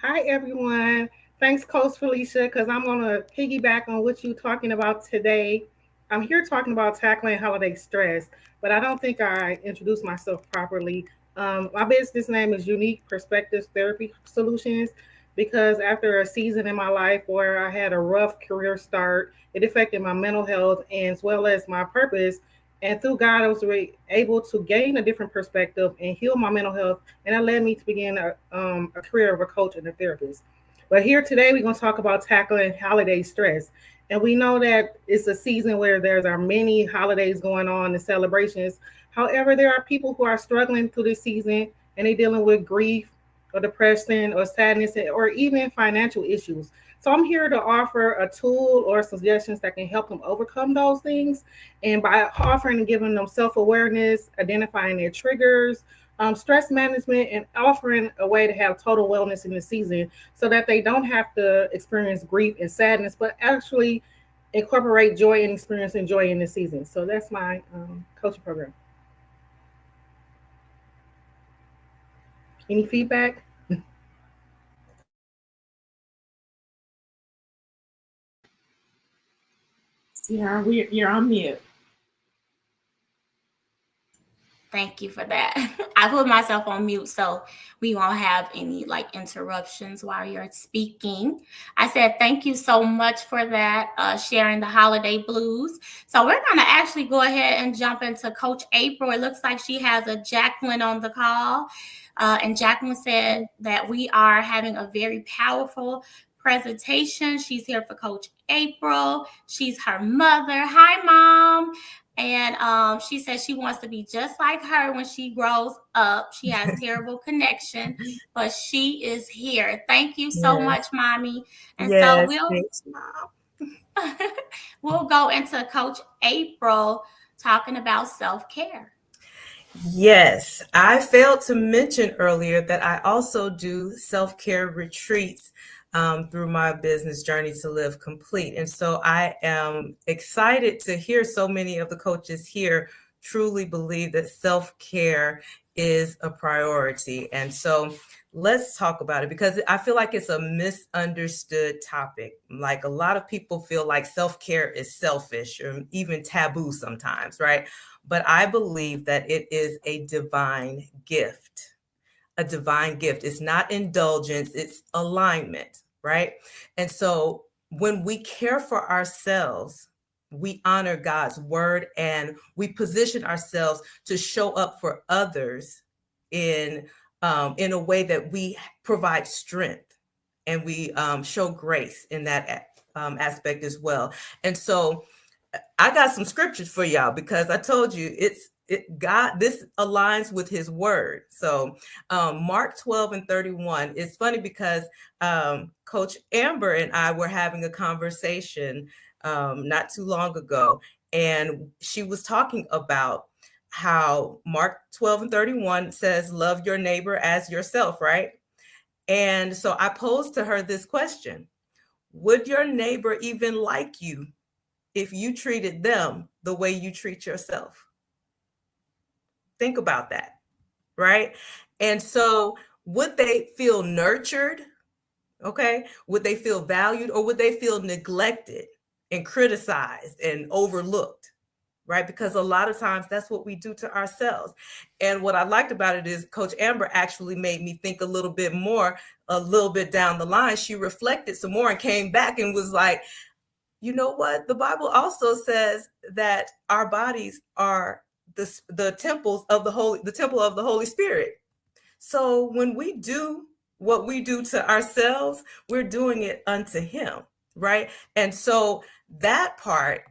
Hi, everyone. Thanks, Coach Felicia, because I'm going to piggyback on what you're talking about today. I'm here talking about tackling holiday stress, but I don't think I introduced myself properly. My business name is Unique Perspectives Therapy Solutions because after a season in my life where I had a rough career start, it affected my mental health as well as my purpose. And through God, I was able to gain a different perspective and heal my mental health. And that led me to begin a career of a coach and a therapist. But here today, we're going to talk about tackling holiday stress. And we know that it's a season where there are many holidays going on and celebrations. However, there are people who are struggling through this season and they're dealing with grief or depression or sadness or even financial issues. So I'm here to offer a tool or suggestions that can help them overcome those things. And by offering and giving them self-awareness, identifying their triggers, stress management, and offering a way to have total wellness in the season so that they don't have to experience grief and sadness, but actually incorporate joy and experiencing joy in the season. So that's my coaching program. Any feedback? Sierra, you're on mute. Thank you for that. I put myself on mute so we won't have any interruptions while you're speaking. I said thank you so much for that, sharing the holiday blues. So we're going to actually go ahead and jump into Coach April. It looks like she has a Jacqueline on the call. And Jacqueline said that we are having a very powerful presentation. She's here for Coach April. She's her mother. Hi, Mom. And she says she wants to be just like her when she grows up. She has terrible connection, but she is here. Thank you so much, Mommy. And so Thanks, Mom. we'll go into Coach April talking about self-care. Yes, I failed to mention earlier that I also do self-care retreats through my business Journey to Live Complete. And so I am excited to hear so many of the coaches here truly believe that self-care is a priority. And so let's talk about it because I feel like it's a misunderstood topic. Like a lot of people feel like self-care is selfish or even taboo sometimes, right? But I believe that it is a divine gift. A divine gift. It's not indulgence, it's alignment, right? And so when we care for ourselves, we honor God's word and we position ourselves to show up for others in a way that we provide strength and we show grace in that aspect as well. And so I got some scriptures for y'all because I told you this aligns with his word. So Mark 12:31 is funny because Coach Amber and I were having a conversation not too long ago, and she was talking about how Mark 12:31 says, love your neighbor as yourself, right? And so I posed to her this question: would your neighbor even like you if you treated them the way you treat yourself? Think about that, right? And so would they feel nurtured? Okay. Would they feel valued, or would they feel neglected and criticized and overlooked? Right? Because a lot of times that's what we do to ourselves. And what I liked about it is Coach Amber actually made me think a little bit down the line. She reflected some more and came back and was like, you know what? The Bible also says that our bodies are the temple of the Holy Spirit. So when we do what we do to ourselves, we're doing it unto him, right? And so that part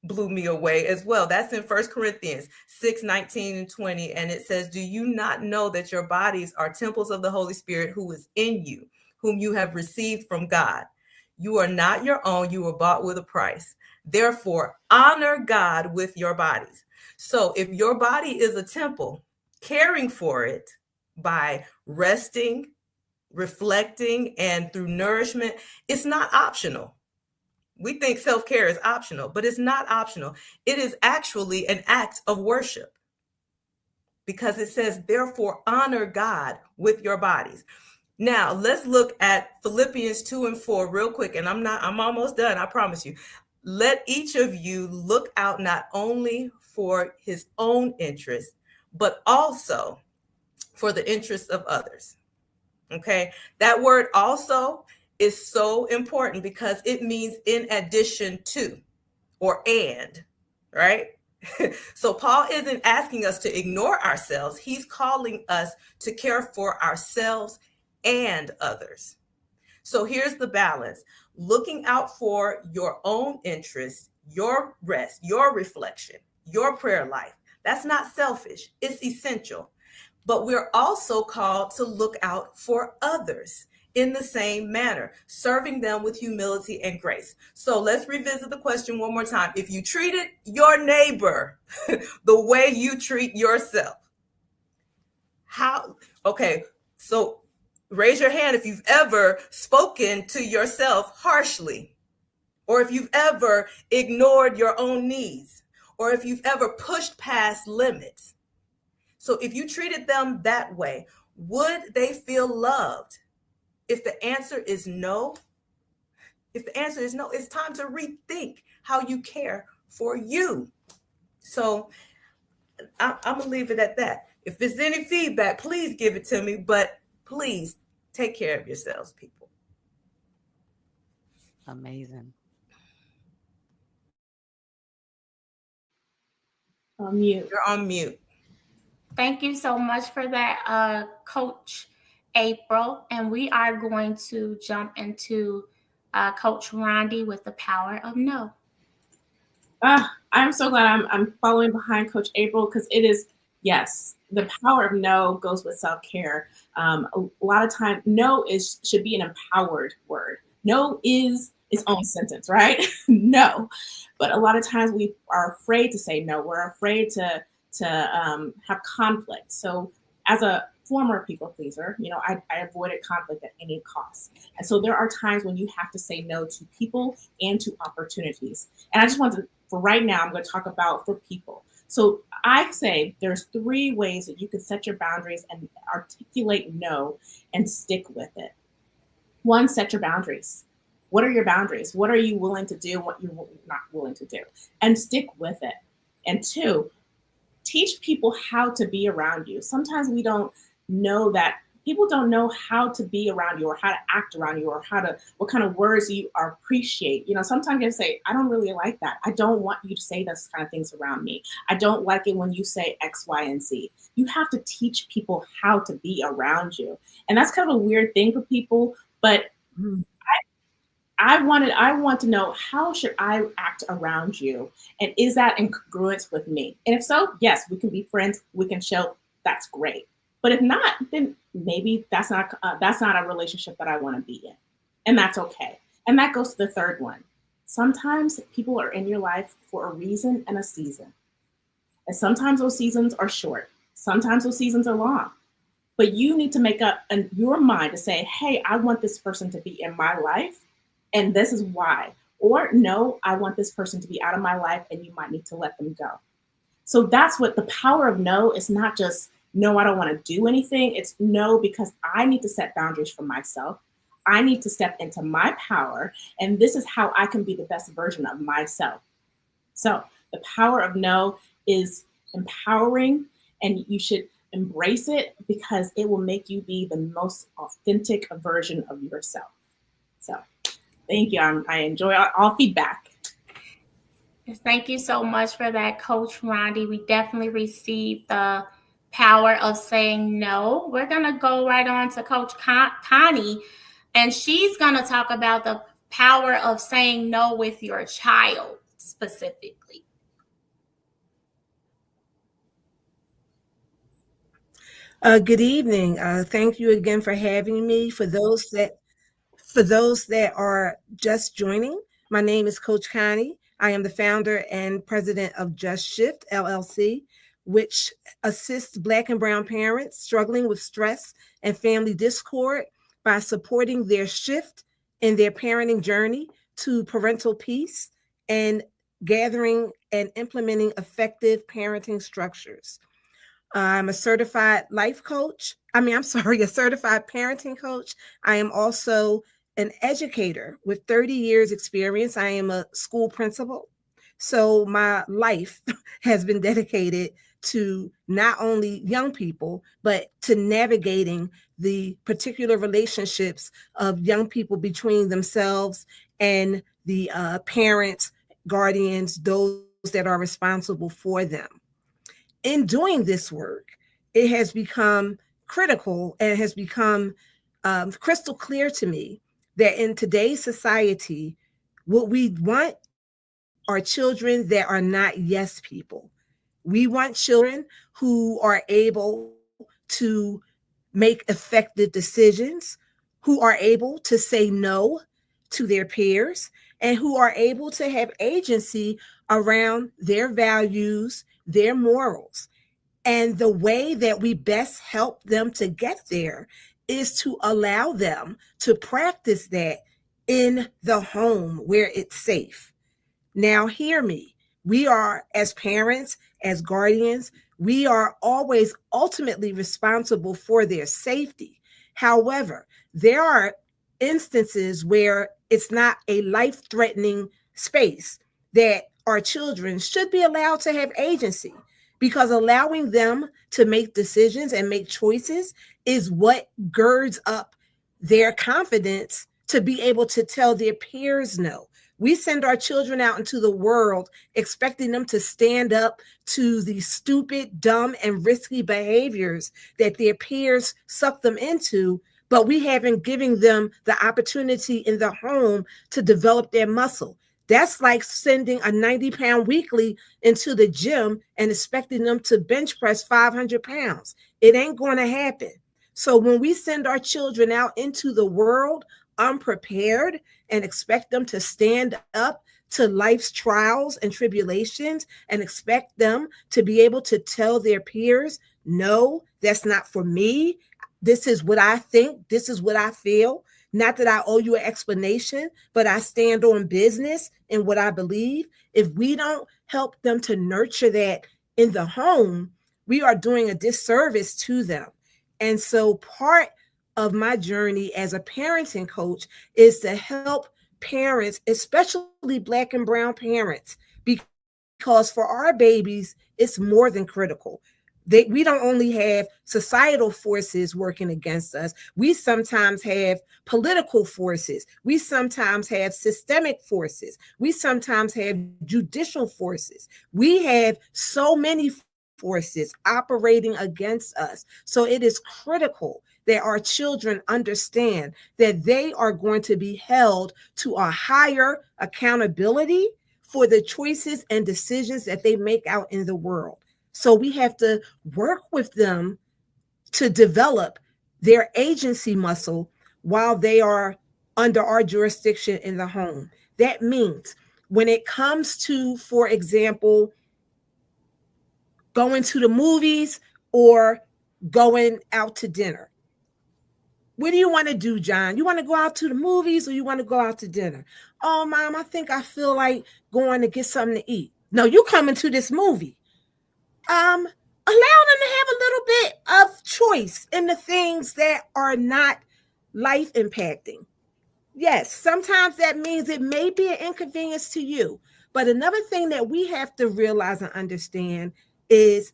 blew me away as well. That's in 1 Corinthians 6:19-20. And it says, do you not know that your bodies are temples of the Holy Spirit who is in you, whom you have received from God? You are not your own. You were bought with a price. Therefore, honor God with your bodies. So if your body is a temple, caring for it by resting, reflecting, and through nourishment, it's not optional. We think self-care is optional, but it's not optional. It is actually an act of worship, because it says, therefore, honor God with your bodies. Now, let's look at Philippians 2:4 real quick. And I'm almost done. I promise you. Let each of you look out not only for his own interest, but also for the interests of others. Okay. That word also is so important because it means in addition to, or and, right? So Paul isn't asking us to ignore ourselves. He's calling us to care for ourselves and others. So here's the balance: looking out for your own interests, your rest, your reflection, your prayer life. That's not selfish. It's essential. But we're also called to look out for others in the same manner, serving them with humility and grace. So let's revisit the question one more time. If you treated your neighbor the way you treat yourself, how? Okay, so raise your hand if you've ever spoken to yourself harshly, or if you've ever ignored your own needs, or if you've ever pushed past limits. So if you treated them that way, would they feel loved? If the answer is no, it's time to rethink how you care for you. So I'm going to leave it at that. If there's any feedback, please give it to me, but please take care of yourselves, people. Amazing. On mute. You're on mute. Thank you so much for that, Coach April. And we are going to jump into Coach Rondi with the power of no. I'm so glad I'm following behind Coach April, because it is, yes, the power of no goes with self-care. A lot of time, no should be an empowered word. No is its own sentence, right? No. But a lot of times we are afraid to say no. We're afraid to have conflict. So as a former people pleaser, I avoided conflict at any cost. And so there are times when you have to say no to people and to opportunities. And I just want to, for right now, I'm going to talk about for people. So I say there's 3 ways that you can set your boundaries and articulate no and stick with it. 1, set your boundaries. What are your boundaries? What are you willing to do? What you're not willing to do? And stick with it. And 2, teach people how to be around you. Sometimes we don't know that people don't know how to be around you, or how to act around you, or what kind of words you appreciate. Sometimes you say, I don't really like that. I don't want you to say those kind of things around me. I don't like it when you say X, Y, and Z. You have to teach people how to be around you. And that's kind of a weird thing for people, but I want to know, how should I act around you? And is that in congruence with me? And if so, yes, we can be friends. We can show that's great. But if not, then maybe that's not a relationship that I want to be in. And that's okay. And that goes to the third one. Sometimes people are in your life for a reason and a season. And sometimes those seasons are short. Sometimes those seasons are long. But you need to make up in your mind to say, hey, I want this person to be in my life, and this is why. Or no, I want this person to be out of my life, and you might need to let them go. So that's what the power of no is. Not just no, I don't want to do anything. It's no, because I need to set boundaries for myself. I need to step into my power, and this is how I can be the best version of myself. So the power of no is empowering, and you should embrace it because it will make you be the most authentic version of yourself. So thank you. I enjoy all feedback. Thank you so much for that, Coach Rondi. We definitely received the power of saying no. We're going to go right on to Coach Connie, and she's going to talk about the power of saying no with your child specifically. Good evening. Thank you again for having me. For those that are just joining, my name is Coach Connie. I am the founder and president of Just Shift LLC, which assists Black and Brown parents struggling with stress and family discord by supporting their shift in their parenting journey to parental peace and gathering and implementing effective parenting structures. I'm a certified life coach. A certified parenting coach. I am also an educator with 30 years experience. I am a school principal. So my life has been dedicated to not only young people, but to navigating the particular relationships of young people between themselves and the parents, guardians, those that are responsible for them. In doing this work, it has become critical and has become crystal clear to me that in today's society, what we want are children that are not yes people. We want children who are able to make effective decisions, who are able to say no to their peers, and who are able to have agency around their values, their morals. And the way that we best help them to get there is to allow them to practice that in the home where it's safe. Now, hear me. We are, as parents, as guardians, we are always ultimately responsible for their safety. However, there are instances where it's not a life-threatening space that our children should be allowed to have agency, because allowing them to make decisions and make choices is what girds up their confidence to be able to tell their peers no. We send our children out into the world expecting them to stand up to the stupid, dumb, and risky behaviors that their peers suck them into, but we haven't given them the opportunity in the home to develop their muscle. That's like sending a 90-pound weekly into the gym and expecting them to bench press 500 pounds. It ain't going to happen. So when we send our children out into the world unprepared and expect them to stand up to life's trials and tribulations and expect them to be able to tell their peers, no, that's not for me. This is what I think. This is what I feel. Not that I owe you an explanation, but I stand on business in what I believe. If we don't help them to nurture that in the home, we are doing a disservice to them. And so part of my journey as a parenting coach is to help parents, especially Black and Brown parents, because for our babies, it's more than critical. We don't only have societal forces working against us. We sometimes have political forces. We sometimes have systemic forces. We sometimes have judicial forces. We have so many forces operating against us. So it is critical that our children understand that they are going to be held to a higher accountability for the choices and decisions that they make out in the world. So we have to work with them to develop their agency muscle while they are under our jurisdiction in the home. That means when it comes to, for example, going to the movies or going out to dinner. What do you want to do, John? You want to go out to the movies or you want to go out to dinner? Oh, Mom, I think I feel like going to get something to eat. No, you coming to this movie. Allow them to have a little bit of choice in the things that are not life impacting. Yes, sometimes that means it may be an inconvenience to you. But another thing that we have to realize and understand is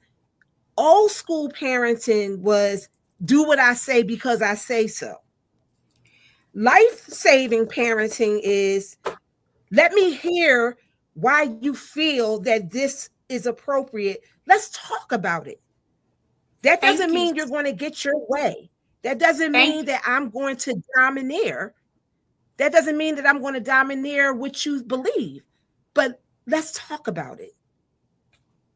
old school parenting was do what I say because I say so. Life-saving parenting is let me hear why you feel that this is appropriate. Let's talk about it. That doesn't mean you're going to get your way. That doesn't mean that I'm going to domineer. That doesn't mean that I'm going to domineer what you believe. But let's talk about it.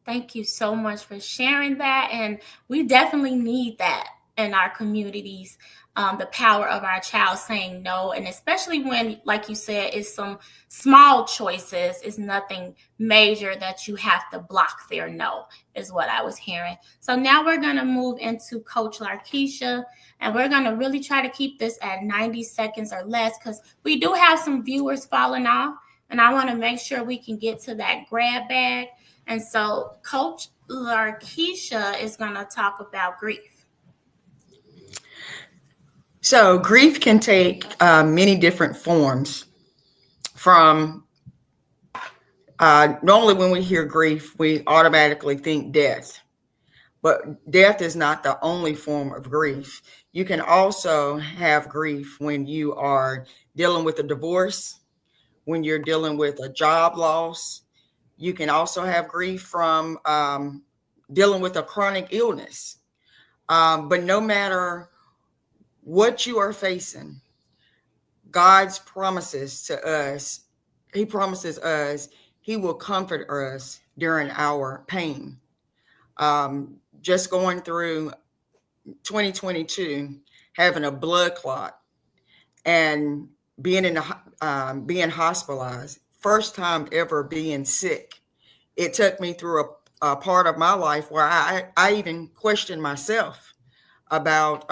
Thank you so much for sharing that. And we definitely need that in our communities, the power of our child saying no. And especially when, like you said, it's some small choices, it's nothing major that you have to block their no, is what I was hearing. So now we're going to move into Coach Larkeisha, and we're going to really try to keep this at 90 seconds or less because we do have some viewers falling off, and I want to make sure we can get to that grab bag. And so Coach Larkeisha is going to talk about grief. So grief can take many different forms. From normally when we hear grief, we automatically think death. But death is not the only form of grief. You can also have grief when you are dealing with a divorce, when you're dealing with a job loss. You can also have grief from dealing with a chronic illness. But no matter what you are facing, God's promises to us, he promises us he will comfort us during our pain. Just going through 2022, having a blood clot and being being hospitalized, first time ever being sick. It took me through a part of my life where I even questioned myself about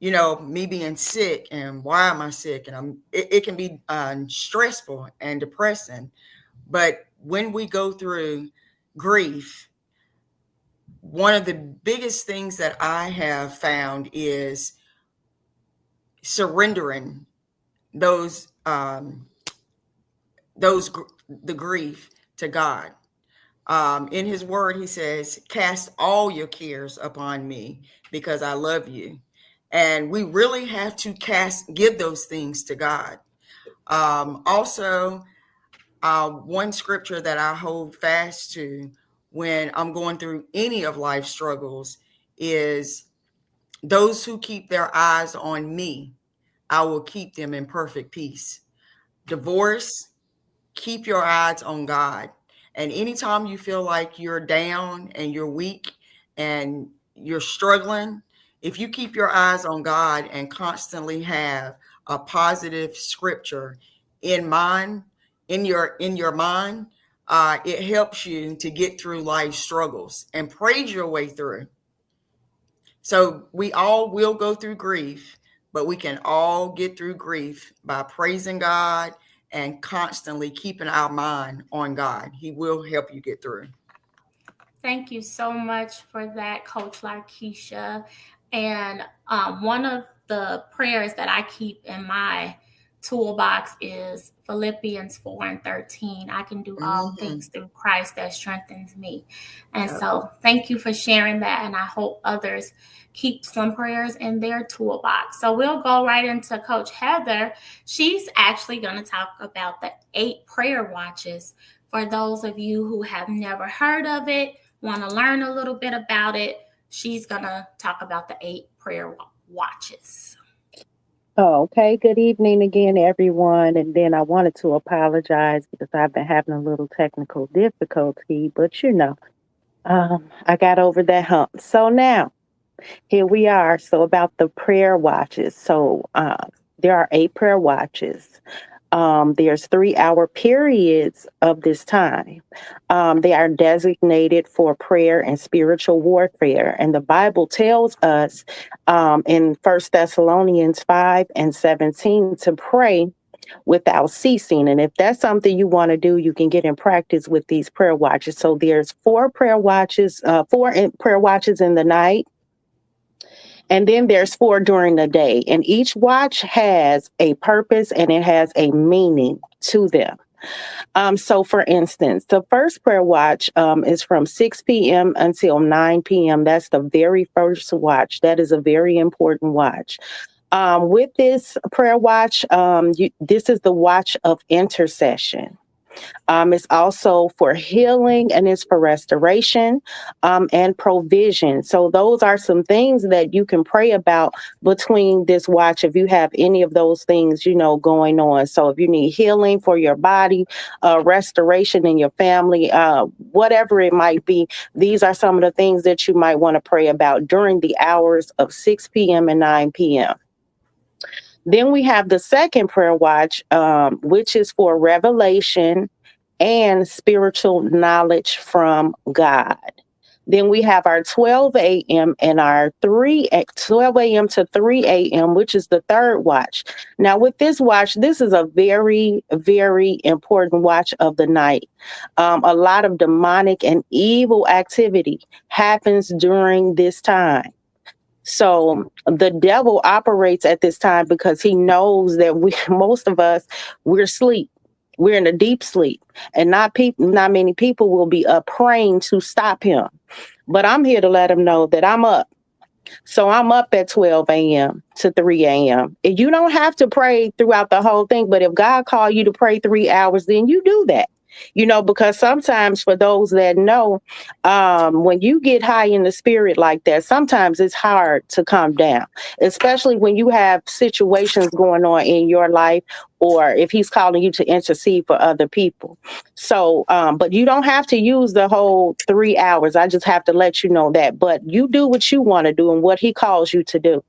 me being sick and why am I sick? And it can be stressful and depressing. But when we go through grief, one of the biggest things that I have found is surrendering the grief to God. In his word, he says, cast all your cares upon me because I love you. And we really have to give those things to God. Also, one scripture that I hold fast to when I'm going through any of life's struggles is those who keep their eyes on me, I will keep them in perfect peace. Divorce, keep your eyes on God. And anytime you feel like you're down and you're weak and you're struggling, if you keep your eyes on God and constantly have a positive scripture in your mind, it helps you to get through life's struggles and praise your way through. So we all will go through grief, but we can all get through grief by praising God and constantly keeping our mind on God. He will help you get through. Thank you so much for that, Coach Larkeisha. And one of the prayers that I keep in my toolbox is Philippians 4:13. I can do all things through Christ that strengthens me. And so thank you for sharing that. And I hope others keep some prayers in their toolbox. So we'll go right into Coach Heather. She's actually going to talk about the 8 prayer watches. For those of you who have never heard of it, want to learn a little bit about it, she's going to talk about the 8 prayer watches. Oh, okay. Good evening again, everyone. And then I wanted to apologize because I've been having a little technical difficulty, but I got over that hump. So now here we are. So about the prayer watches. So there are 8 prayer watches. There's 3-hour periods of this time. They are designated for prayer and spiritual warfare. And the Bible tells us in 1 Thessalonians 5:17 to pray without ceasing. And if that's something you want to do, you can get in practice with these prayer watches. So there's 4 prayer watches in the night. And then there's 4 during the day. And each watch has a purpose and it has a meaning to them. So for instance, the first prayer watch is from 6 p.m. until 9 p.m. That's the very first watch. That is a very important watch. With this prayer watch, this is the watch of intercession. It's also for healing and it's for restoration and provision. So those are some things that you can pray about between this watch if you have any of those things, going on. So if you need healing for your body, restoration in your family, whatever it might be, these are some of the things that you might want to pray about during the hours of 6 p.m. and 9 p.m. Then we have the second prayer watch, which is for revelation and spiritual knowledge from God. Then we have our 12 a.m. and our 12 a.m. to 3 a.m., which is the third watch. Now, with this watch, this is a very, very important watch of the night. A lot of demonic and evil activity happens during this time. So the devil operates at this time because he knows that most of us, we're asleep. We're in a deep sleep, and not many people will be up praying to stop him. But I'm here to let him know that I'm up. So I'm up at 12 a.m. to 3 a.m. And you don't have to pray throughout the whole thing, but if God called you to pray 3 hours, then you do that. Because sometimes for those that know, when you get high in the spirit like that, sometimes it's hard to calm down, especially when you have situations going on in your life or if he's calling you to intercede for other people. So, but you don't have to use the whole 3 hours. I just have to let you know that. But you do what you want to do and what he calls you to do.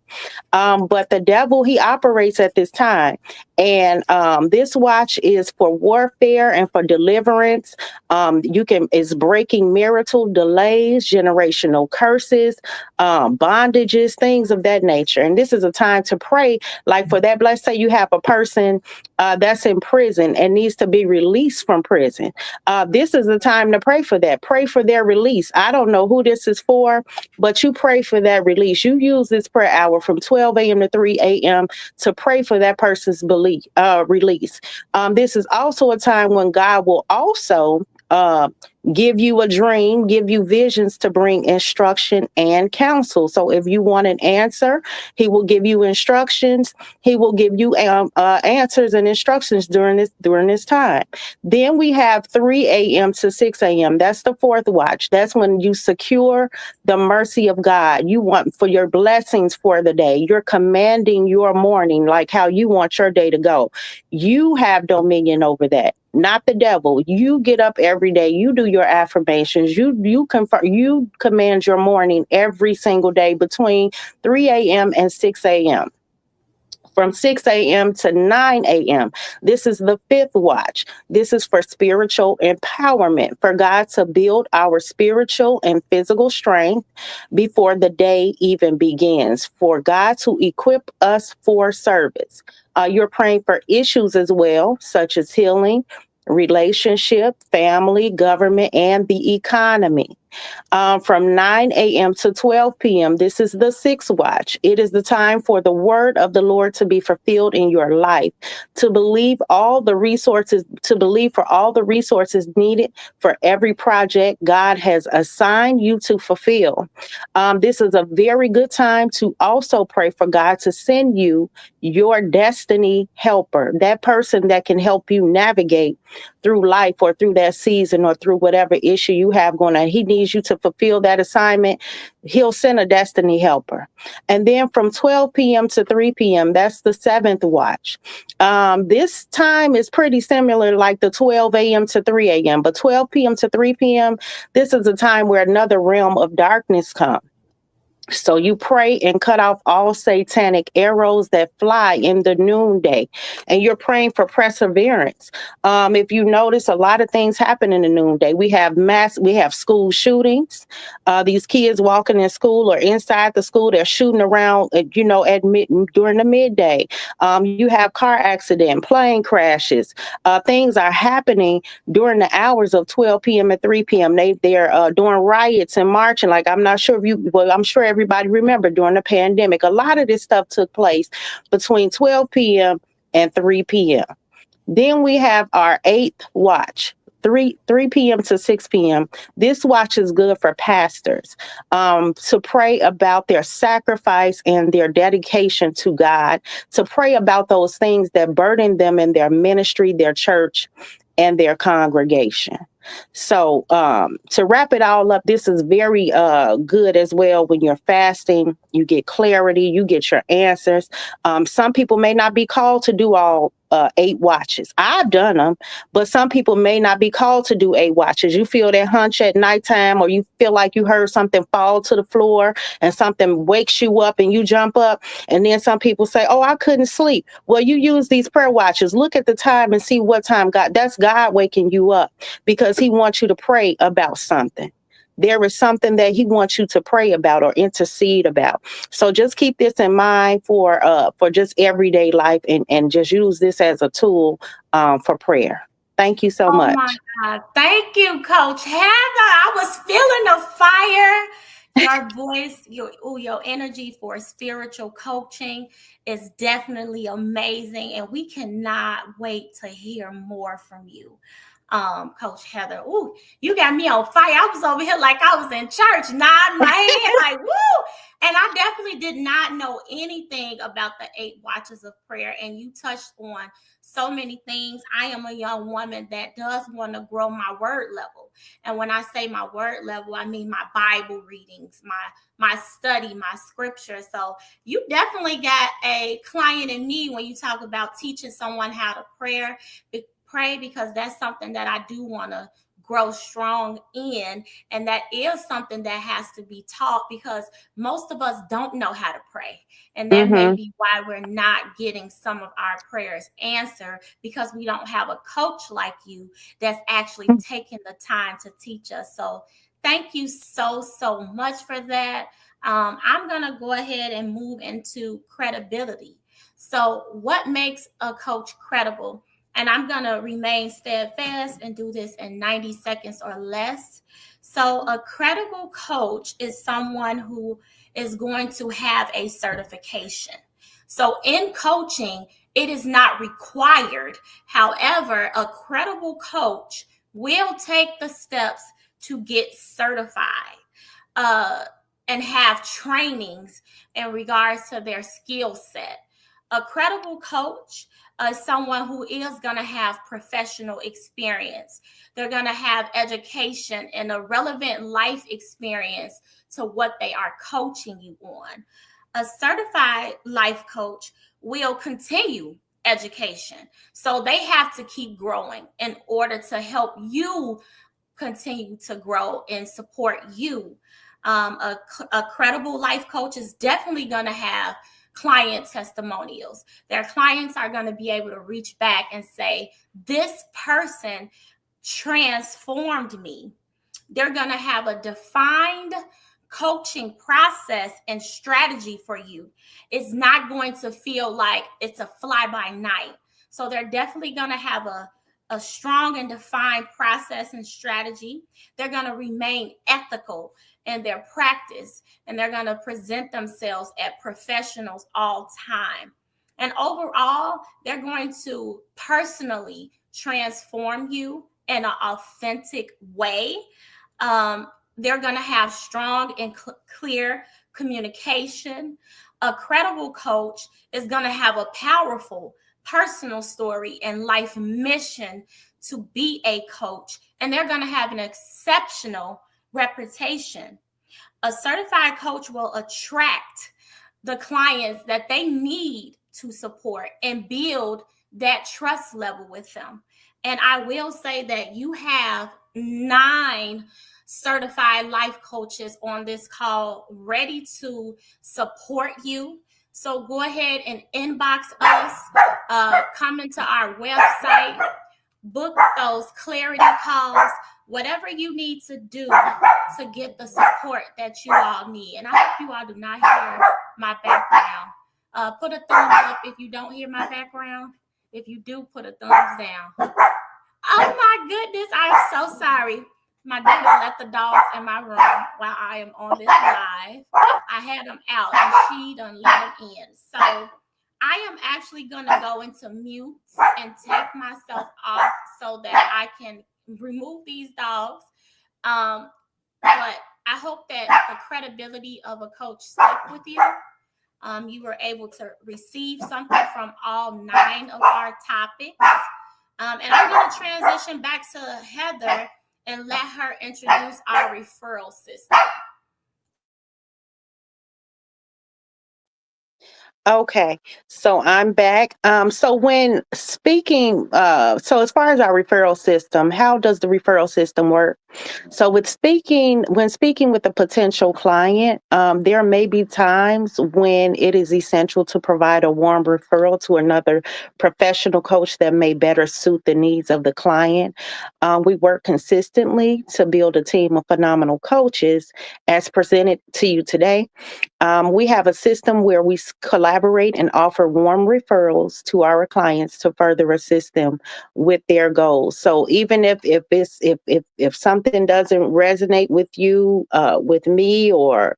But the devil, he operates at this time. And this watch is for warfare and for deliverance. It's breaking marital delays, generational curses, bondages, things of that nature. And this is a time to pray, like for that. Let's say you have a person that's in prison and needs to be released from prison. This is the time to pray for that. Pray for their release. I don't know who this is for, but you pray for that release. You use this prayer hour from 12 a.m. to 3 a.m. to pray for that person's release. This is also a time when God will also give you a dream, give you visions to bring instruction and counsel. So if you want an answer, he will give you instructions. He will give you answers and instructions during this time. Then we have 3 a.m. to 6 a.m. That's the fourth watch. That's when you secure the mercy of God. You want for your blessings for the day. You're commanding your morning like how you want your day to go. You have dominion over that. Not the devil. You get up every day. You do your affirmations. You command your morning every single day between 3 a.m. and 6 a.m. From 6 a.m. to 9 a.m. This is the fifth watch. This is for spiritual empowerment, for God to build our spiritual and physical strength before the day even begins, for God to equip us for service. You're praying for issues as well, such as healing, relationship, family, government, and the economy. From 9 a.m. to 12 p.m., this is the sixth watch. It is the time for the word of the Lord to be fulfilled in your life, to believe for all the resources needed for every project God has assigned you to fulfill. This is a very good time to also pray for God to send you your destiny helper, that person that can help you navigate through life or through that season or through whatever issue you have going on. He needs you to fulfill that assignment. He'll send a destiny helper. And then from 12 p.m. to 3 p.m., that's the 7th watch. This time is pretty similar, like the 12 a.m. to 3 a.m., but 12 p.m. to 3 p.m., this is a time where another realm of darkness comes. So you pray and cut off all satanic arrows that fly in the noonday. And you're praying for perseverance. If you notice, a lot of things happen in the noonday. We have school shootings. These kids walking in school or inside the school, they're shooting around, during the midday. You have car accident, plane crashes. Things are happening during the hours of 12 p.m. and 3 p.m. They're doing riots and marching. Like, I'm sure everybody remember during the pandemic, a lot of this stuff took place between 12 p.m. and 3 p.m. Then we have our 8th watch, 3 p.m. to 6 p.m. This watch is good for pastors to pray about their sacrifice and their dedication to God, to pray about those things that burden them in their ministry, their church, and their congregation. So to wrap it all up, this is very good as well. When you're fasting, you get clarity, you get your answers. Some people may not be called to do all 8 watches. I've done them, but some people may not be called to do 8 watches. You feel that hunch at nighttime, or you feel like you heard something fall to the floor and something wakes you up and you jump up. And then some people say, oh, I couldn't sleep. Well, you use these prayer watches. Look at the time and see what time that's God waking you up, because he wants you to pray about something. There is something that he wants you to pray about or intercede about. So just keep this in mind for just everyday life, and just use this as a tool for prayer. Thank you so much. Oh my God. Thank you, Coach Heather. I was feeling the fire. Your voice, your energy for spiritual coaching is definitely amazing. And we cannot wait to hear more from you. Coach Heather. Ooh, you got me on fire. I was over here like I was in church, nodding my head like, woo. And I definitely did not know anything about the 8 watches of prayer. And you touched on so many things. I am a young woman that does want to grow my word level. And when I say my word level, I mean my Bible readings, my study, my scripture. So you definitely got a client in me when you talk about teaching someone how to pray, because that's something that I do want to grow strong in. And that is something that has to be taught, because most of us don't know how to pray. And that may be why we're not getting some of our prayers answered, because we don't have a coach like you that's actually taking the time to teach us. So thank you so much for that. I'm going to go ahead and move into credibility. So what makes a coach credible? And I'm going to remain steadfast and do this in 90 seconds or less. So a credible coach is someone who is going to have a certification. So in coaching, it is not required. However, a credible coach will take the steps to get certified and have trainings in regards to their skill set. A credible coach someone who is going to have professional experience. They're going to have education and a relevant life experience to what they are coaching you on. A certified life coach will continue education. So they have to keep growing in order to help you continue to grow and support you. A credible life coach is definitely going to have client testimonials. Their clients are going to be able to reach back and say, this person transformed me. They're going to have a defined coaching process and strategy for you. It's not going to feel like it's a fly by night. So they're definitely going to have a strong and defined process and strategy. They're going to remain ethical in their practice, and they're going to present themselves as professionals all time. And overall, they're going to personally transform you in an authentic way. They're going to have strong and clear communication. A credible coach is going to have a powerful personal story and life mission to be a coach, and they're going to have an exceptional reputation. A certified coach will attract the clients that they need to support and build that trust level with them. And I will say that you have 9 certified life coaches on this call ready to support you. So go ahead and inbox us, come into our website, book those clarity calls, whatever you need to do to get the support that you all need. And I hope you all do not hear my background. Put a thumbs up if you don't hear my background. If you do, put a thumbs down. Oh my goodness, I am so sorry. My daughter let the dogs in my room while I am on this live. I had them out and she done let them in. So I am actually going to go into mute and take myself off so that I can remove these dogs. But I hope that the credibility of a coach stuck with you. You were able to receive something from all 9 of our topics. And I'm going to transition back to Heather and let her introduce our referral system. Okay, so I'm back. So when speaking, so as far as our referral system, how does the referral system work? So when speaking with a potential client, there may be times when it is essential to provide a warm referral to another professional coach that may better suit the needs of the client. We work consistently to build a team of phenomenal coaches as presented to you today. We have a system where we collaborate and offer warm referrals to our clients to further assist them with their goals. So even if something doesn't resonate with you, with me, or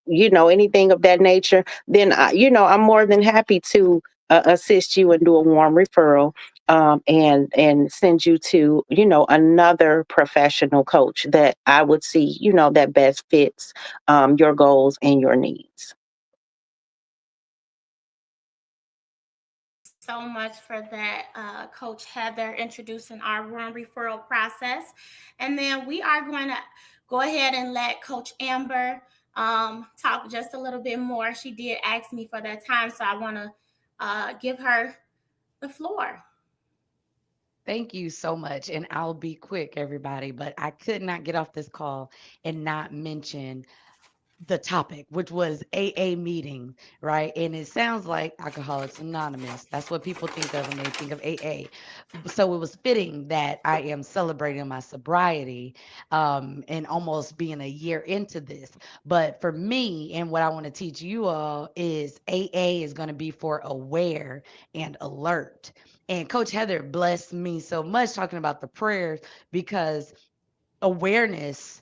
anything of that nature, then I'm more than happy to assist you and do a warm referral. And send you to, another professional coach that I would see, that best fits your goals and your needs. So much for that, Coach Heather, introducing our warm referral process. And then we are going to go ahead and let Coach Amber talk just a little bit more. She did ask me for that time, so I want to give her the floor. Thank you so much. And I'll be quick, everybody, but I could not get off this call and not mention the topic, which was AA meeting, right? And it sounds like Alcoholics Anonymous. That's what people think of when they think of AA. So it was fitting that I am celebrating my sobriety and almost being a year into this. But for me, and what I want to teach you all is AA is going to be for aware and alert. And Coach Heather blessed me so much talking about the prayers, because awareness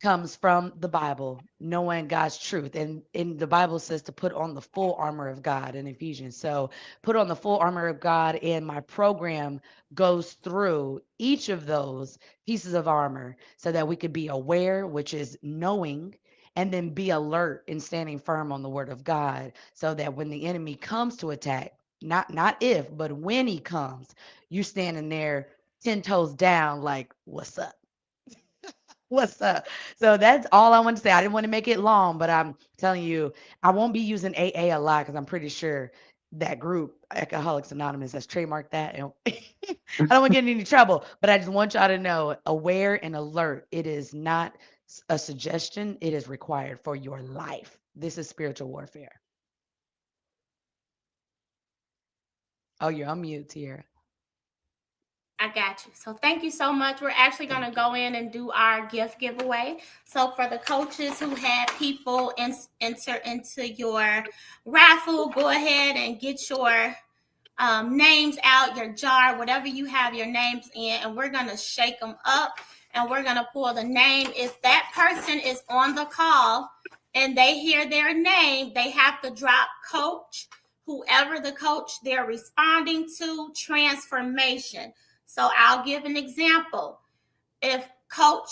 comes from the Bible, knowing God's truth. And the Bible says to put on the full armor of God in Ephesians. So put on the full armor of God, and my program goes through each of those pieces of armor so that we could be aware, which is knowing, and then be alert and standing firm on the word of God, so that when the enemy comes to attack, not if, but when he comes, you standing there 10 toes down like, what's up? What's up? So that's all I want to say. I didn't want to make it long, but I'm telling you, I won't be using AA a lot because I'm pretty sure that group, Alcoholics Anonymous, has trademarked that. And I don't want to get in any trouble, but I just want y'all to know, aware and alert. It is not a suggestion. It is required for your life. This is spiritual warfare. Oh, you're on mute, Tiara. I got you. So thank you so much. We're actually going to go in and do our gift giveaway. So for the coaches who had people enter into your raffle, go ahead and get your names out, your jar, whatever you have your names in, and we're going to shake them up and we're going to pull the name. If that person is on the call and they hear their name, they have to drop coach, whoever the coach they're responding to, transformation. So I'll give an example. If Coach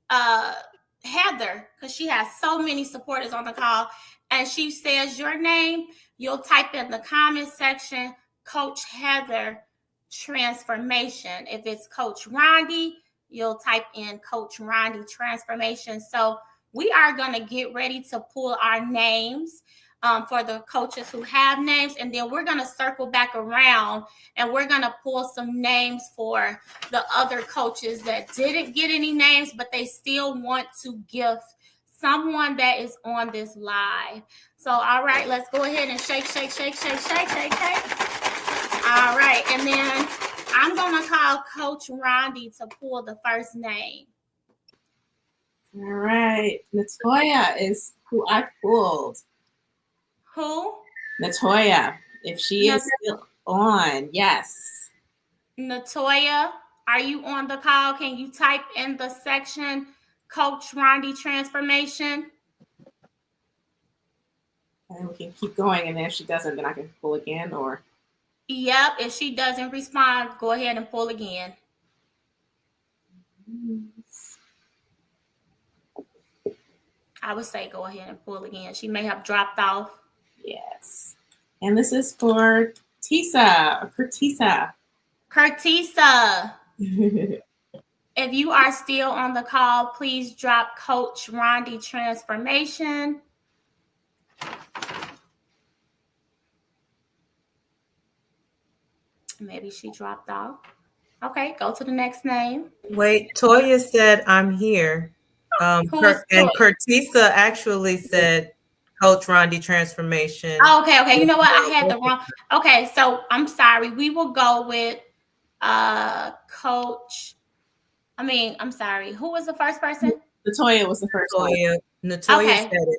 Heather, because she has so many supporters on the call, and she says your name, you'll type in the comment section, Coach Heather Transformation. If it's Coach Rondi, you'll type in Coach Rondi Transformation. So we are going to get ready to pull our names for the coaches who have names, and then we're going to circle back around and we're going to pull some names for the other coaches that didn't get any names, but they still want to gift someone that is on this live. So, all right, let's go ahead and shake. All right, and then I'm going to call Coach Rondi to pull the first name. All right. Latoya is who I pulled. Who? Latoya, if she is still on, yes. Latoya, are you on the call? Can you type in the section Coach Rondi Transformation? And we can keep going, and then if she doesn't, then I can pull again, or? Yep, if she doesn't respond, go ahead and pull again. I would say go ahead and pull again. She may have dropped off. Yes. And this is for Tisa, or Curtisa. Curtisa. If you are still on the call, please drop Coach Rondi Transformation. Maybe she dropped off. Okay, go to the next name. Wait, Toya said I'm here. And Curtisa actually said Coach Rondi Transformation. Oh, okay. You know what? I had the wrong. Okay, so I'm sorry. We will go with Coach. I'm sorry. Who was the first person? Latoya was the first one. Latoya said it.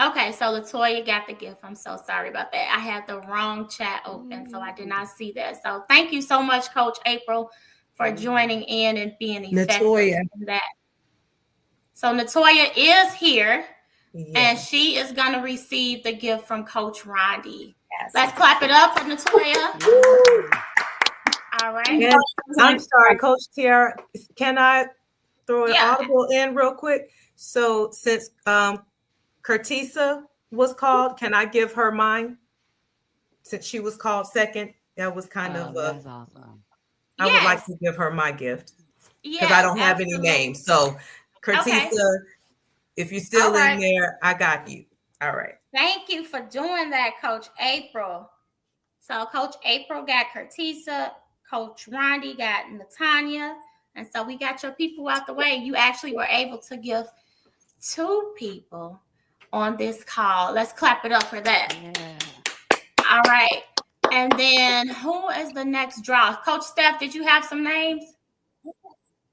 Okay, so Latoya got the gift. I'm so sorry about that. I had the wrong chat open, so I did not see that. So thank you so much, Coach April, for joining in and being effective in that. So Latoya is here, and she is going to receive the gift from Coach Rondi. Yes. Let's clap it up for Latoya. All right. And I'm sorry, Coach Tiara, can I throw an audible in real quick? So since Curtisa was called, can I give her mine? Since she was called second, that was kind of that's awesome. I would like to give her my gift because I don't have any names. So Curtisa, if you're still in there, I got you. All right. Thank you for doing that, Coach April. So Coach April got Curtisa, Coach Rondi got Natanya, and so we got your people out the way. You actually were able to give 2 people on this call. Let's clap it up for that. Yeah. All right. And then who is the next draw? Coach Steph, did you have some names?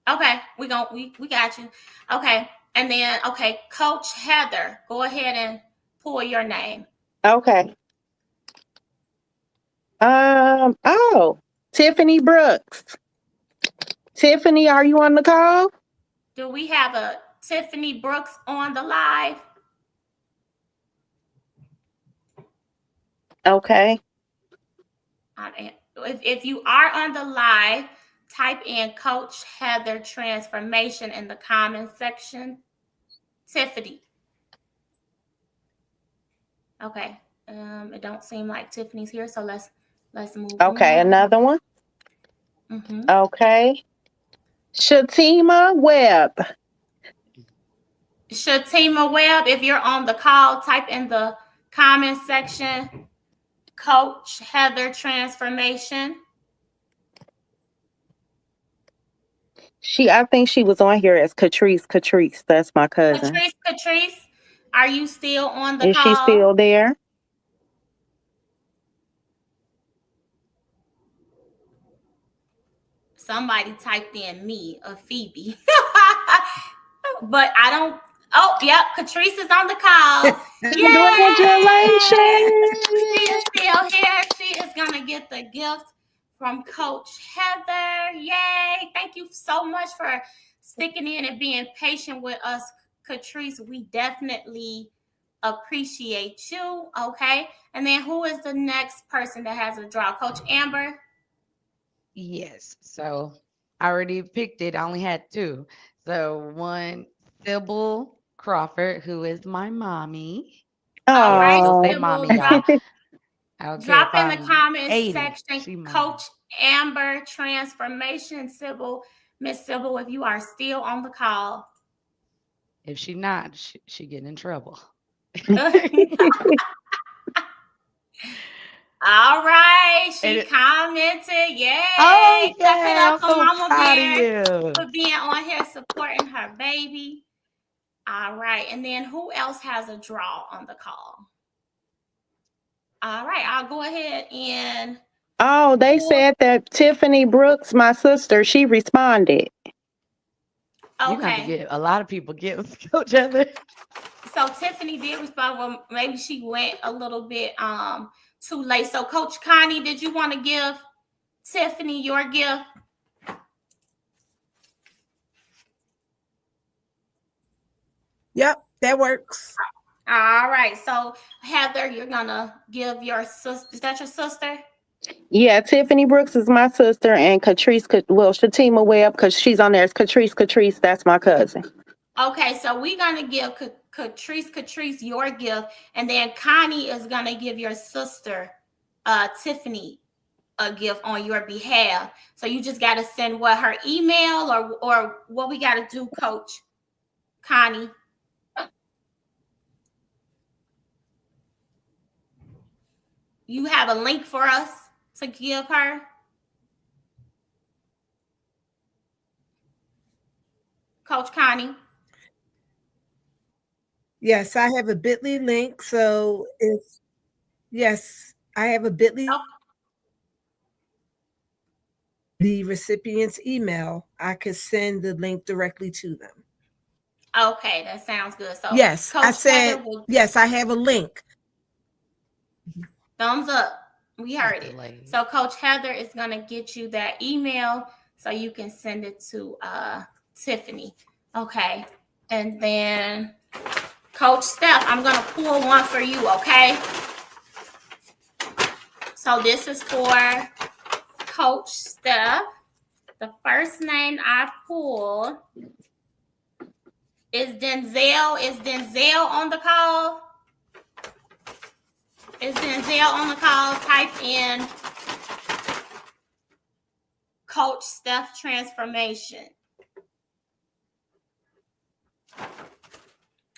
Okay, we got you. Okay. And then Coach Heather, go ahead and pull your name. Okay. Tiffany Brooks. Tiffany, are you on the call? Do we have a Tiffany Brooks on the live? Okay. If you are on the live, type in Coach Heather Transformation in the comment section. Tiffany. Okay. It don't seem like Tiffany's here, so let's move on. Okay, another one. Mm-hmm. Okay. Shatima Webb. Shatima Webb, if you're on the call, type in the comment section Coach Heather Transformation. I think she was on here as Catrice. That's my cousin. Catrice, are you still on the call? Is she still there? Somebody typed in me, a Phoebe. But I don't. Oh, yep. Catrice is on the call. Congratulations. She is still here. She is going to get the gift from Coach Heather. Yay. Thank you so much for sticking in and being patient with us, Catrice. We definitely appreciate you. Okay. And then who is the next person that has a draw? Coach Amber? Yes. So I already picked it. I only had 2. So one, Sybil Crawford, who is my mommy. Oh, say mommy, y'all. Okay, Drop if in the I'm comments 80, section, she mine. Coach Amber Transformation Sybil. Miss Sybil, if you are still on the call. If she not, she getting in trouble. All right, she And commented. Yay! oh Clap it yeah, up I'm for so Mama proud Bear of you. for being on here supporting her baby. All right, and then who else has a draw on the call? All right, I'll go ahead and. Oh, they said that Tiffany Brooks, my sister, she responded. You got to Okay, get a lot of people gifts, Coach Heather. so Tiffany did respond. Well, maybe she went a little bit too late. So Coach Connie, did you want to give Tiffany your gift? Yep, that works. All right. So Heather, you're gonna give your sister. Is that your sister? Yeah, Tiffany Brooks is my sister, and Shatima Webb, because she's on there as Catrice, that's my cousin. Okay, so we're gonna give Catrice your gift, and then Connie is gonna give your sister, Tiffany, a gift on your behalf. So you just gotta send her email or what we gotta do, Coach Connie. You have a link for us to give her? Coach Connie? Yes, I have a Bitly link. So yes, I have a Bitly. Oh. The recipient's email, I could send the link directly to them. Okay, that sounds good. So yes, Coach I said yes, I have a link. Thumbs up. We heard it. So Coach Heather is going to get you that email so you can send it to Tiffany. Okay. And then Coach Steph, I'm going to pull one for you, okay? So this is for Coach Steph. The first name I pulled is Denzel. Is Denzel on the call? Is Denzel on the call? Type in Coach Steph Transformation.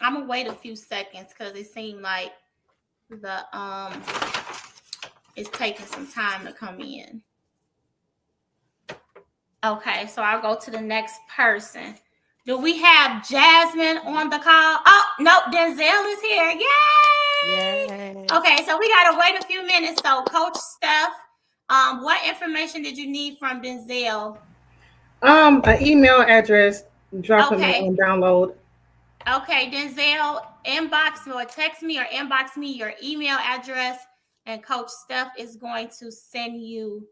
I'm gonna wait a few seconds because it seemed like the it's taking some time to come in. Okay, so I'll go to the next person. Do we have Jasmine on the call? Oh, no, Denzel is here. Yay! Yay. Okay, so we gotta wait a few minutes. So Coach Steph, what information did you need from Denzel? An email address, drop them and download. Okay, Denzel, inbox or text me or inbox me your email address, and Coach Steph is going to send you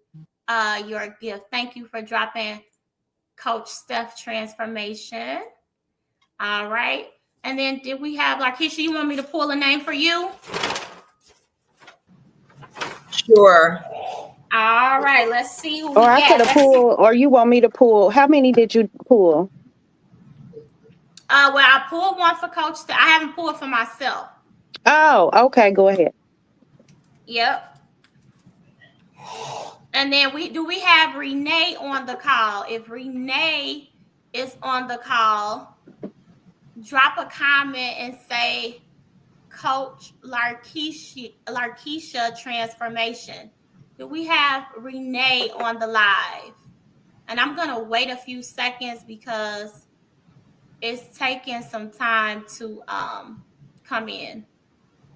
your gift. Thank you for dropping Coach Steph Transformation. All right. And then did we have Lakeisha, you want me to pull a name for you? Sure. All right, let's see who Or I could have pulled, or you want me to pull. How many did you pull? Well, I pulled one for Coach Steph. I haven't pulled for myself. Oh, okay, go ahead. Yep. And then we have Renee on the call. If Renee is on the call, drop a comment and say Coach Lakeisha Transformation. Do we have Renee on the live? And I'm gonna wait a few seconds because it's taking some time to come in,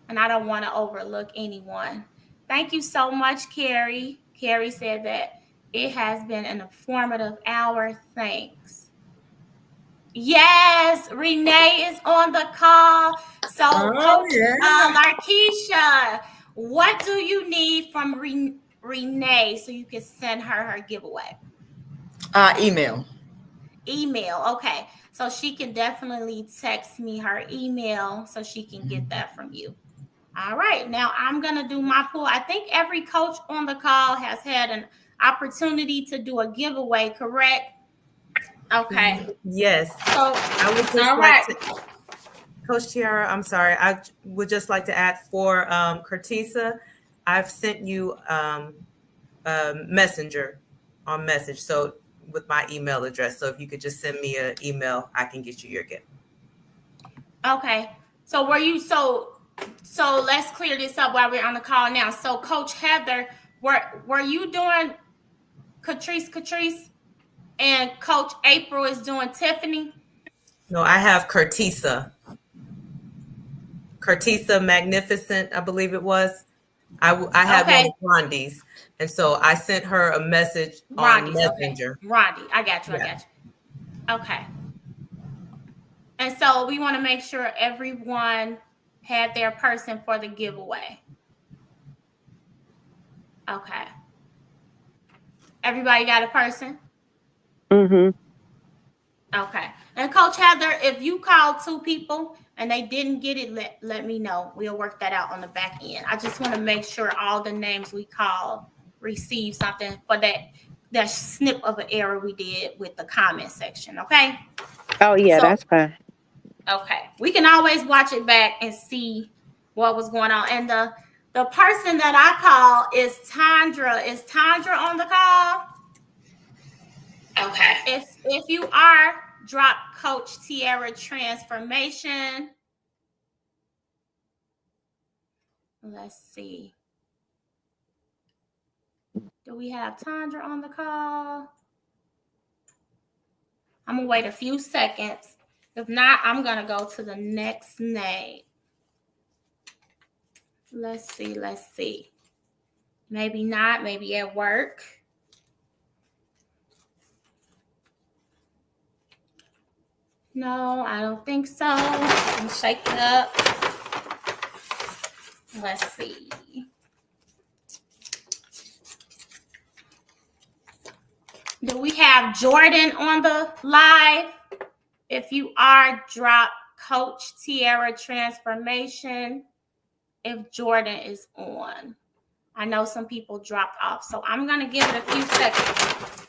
and I don't want to overlook anyone. Thank you so much, Carrie. Carrie said that it has been an informative hour. Thanks. Yes, Renee is on the call. So, Coach Lakeisha, what do you need from Renee so you can send her giveaway? Email. Email, okay. So she can definitely text me her email so she can get that from you. All right, now I'm going to do my pull. I think every coach on the call has had an opportunity to do a giveaway, correct? Okay. Yes. So, I would just to, Coach Tiara, I'm sorry. I would just like to add for Curtisa, I've sent you messenger on message. So with my email address. So if you could just send me an email, I can get you your gift. Okay. So so let's clear this up while we're on the call now. So Coach Heather, were you doing Catrice and Coach April is doing Tiffany? No, I have Curtisa Magnificent, I believe it was. I have one of Rondi's, and so I sent her a message on Messenger. Okay. Rondi, I got you. Okay. And so we want to make sure everyone had their person for the giveaway. Okay. Everybody got a person? Mm-hmm. Okay. And Coach Heather, if you call 2 people and they didn't get it, let me know. We'll work that out on the back end. I just want to make sure all the names we call receive something for that snip of an error we did with the comment section. Okay. Oh yeah, that's fine. Okay. We can always watch it back and see what was going on. And the person that I call is Tandra. Is Tandra on the call? Okay. If you are, drop Coach Tierra Transformation. Let's see. Do we have Tandra on the call? I'm going to wait a few seconds. If not, I'm going to go to the next name. Let's see. Maybe not, maybe at work. No, I don't think so. Let me shake it up. Let's see. Do we have Jordan on the live? If you are, drop Coach Tierra Transformation if Jordan is on. I know some people dropped off, so I'm going to give it a few seconds.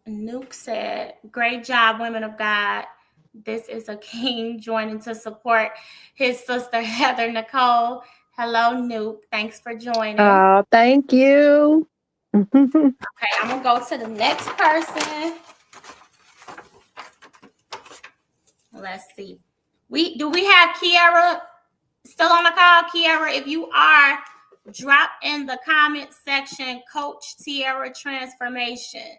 Nuke said, great job, women of God. This is a king joining to support his sister, Heather Nicole. Hello, Nuke. Thanks for joining. Oh, thank you. Okay, I'm going to go to the next person. Let's see. Do we have Kiara still on the call? Kiara, if you are, drop in the comment section, Coach Tierra Transformation.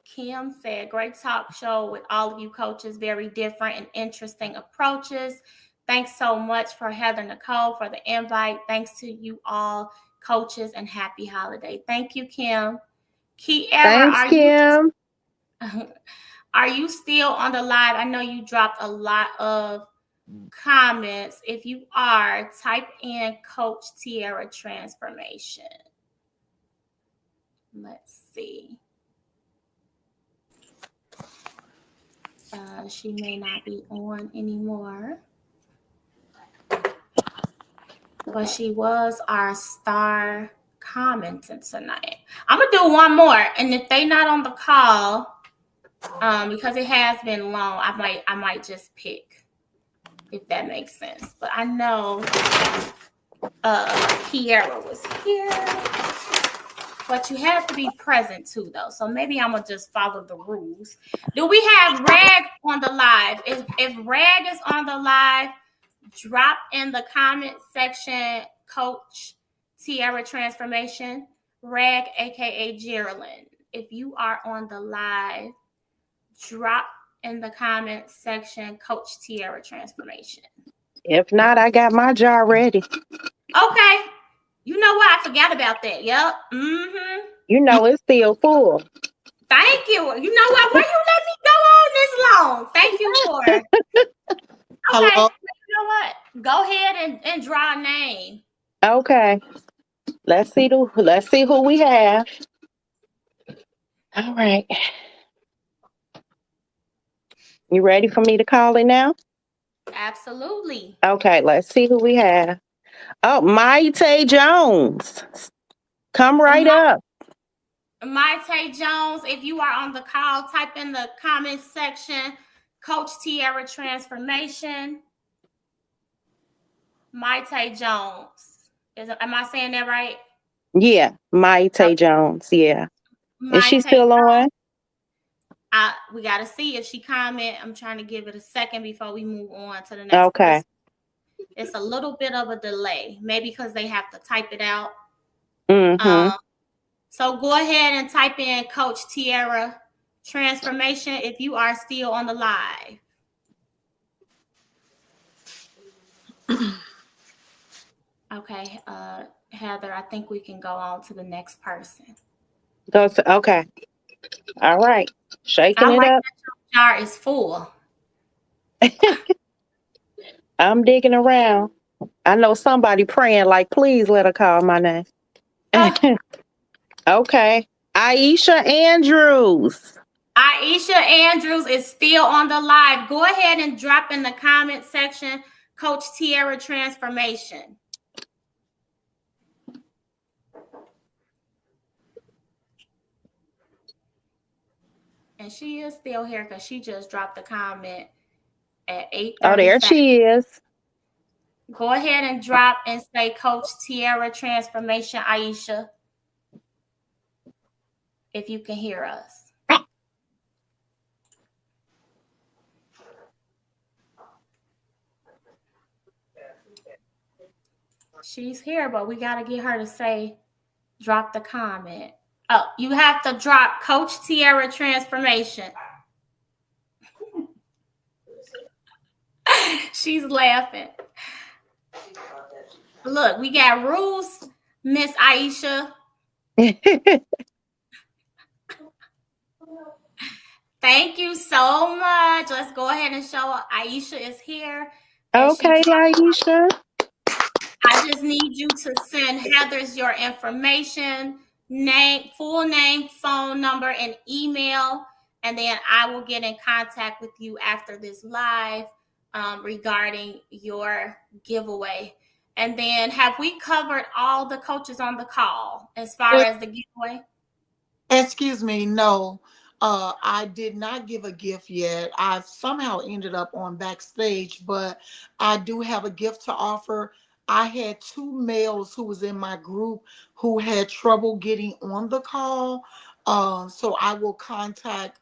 Kim said, great talk show with all of you coaches, very different and interesting approaches. Thanks so much for Heather Nicole for the invite. Thanks to you all coaches and happy holiday. Thank you, Kim. Kiara, thanks, Kim. Are you still on the live? I know you dropped a lot of comments. If you are, type in Coach Tierra Transformation. Let's see. She may not be on anymore. But she was our star commenting tonight. I'm going to do one more. And if they're not on the call, because it has been long, I might just pick, if that makes sense. But I know Kiara was here. But you have to be present too, though. So maybe I'm going to just follow the rules. Do we have Rag on the live? If Rag is on the live, drop in the comment section, Coach Tierra Transformation. Rag, a.k.a. Geraldine. If you are on the live, drop in the comment section, Coach Tierra Transformation. If not, I got my jar ready. Okay. You know what? I forgot about that. Yep. Mm-hmm. You know it's still full. Thank you. You know what? Why you let me go on this long? Thank you for it. Okay. Hello. You know what? Go ahead and draw a name. Okay. Let's see who we have. All right. You ready for me to call it now? Absolutely. Okay, let's see who we have. Oh, Maite Jones. Come right up. Maite Jones, if you are on the call, type in the comment section, Coach Tierra Transformation. Maite Jones. Am I saying that right? Yeah, Maite Jones. Yeah. Is she still on? We got to see if she comment. I'm trying to give it a second before we move on to the next Okay. person. It's a little bit of a delay, maybe because they have to type it out. Mm-hmm. So go ahead and type in Coach Tierra Transformation if you are still on the live. Okay, Heather, I think we can go on to the next person. Okay. All right. Shaking it up. That jar is full. I'm digging around. I know somebody praying like, please let her call my name. Okay. Aisha Andrews. Aisha Andrews is still on the live. Go ahead and drop in the comment section, Coach Tierra Transformation. And she is still here because she just dropped a comment at 8:30. Oh, there she is. Go ahead and drop and say Coach Tierra Transformation, Aisha, if you can hear us. She's here, but we got to get her to say, drop the comment. Oh, you have to drop Coach Tierra Transformation. She's laughing. Look, we got rules, Miss Aisha. Thank you so much. Let's go ahead and show Aisha is here. Okay, Aisha. I just need you to send Heather's your information, name, full name, phone number, and email, and then I will get in contact with you after this live regarding your giveaway. And then have we covered all the coaches on the call as far as the giveaway? Excuse me, no. I did not give a gift yet. I somehow ended up on backstage, but I do have a gift to offer. I had 2 males who was in my group who had trouble getting on the call. So I will contact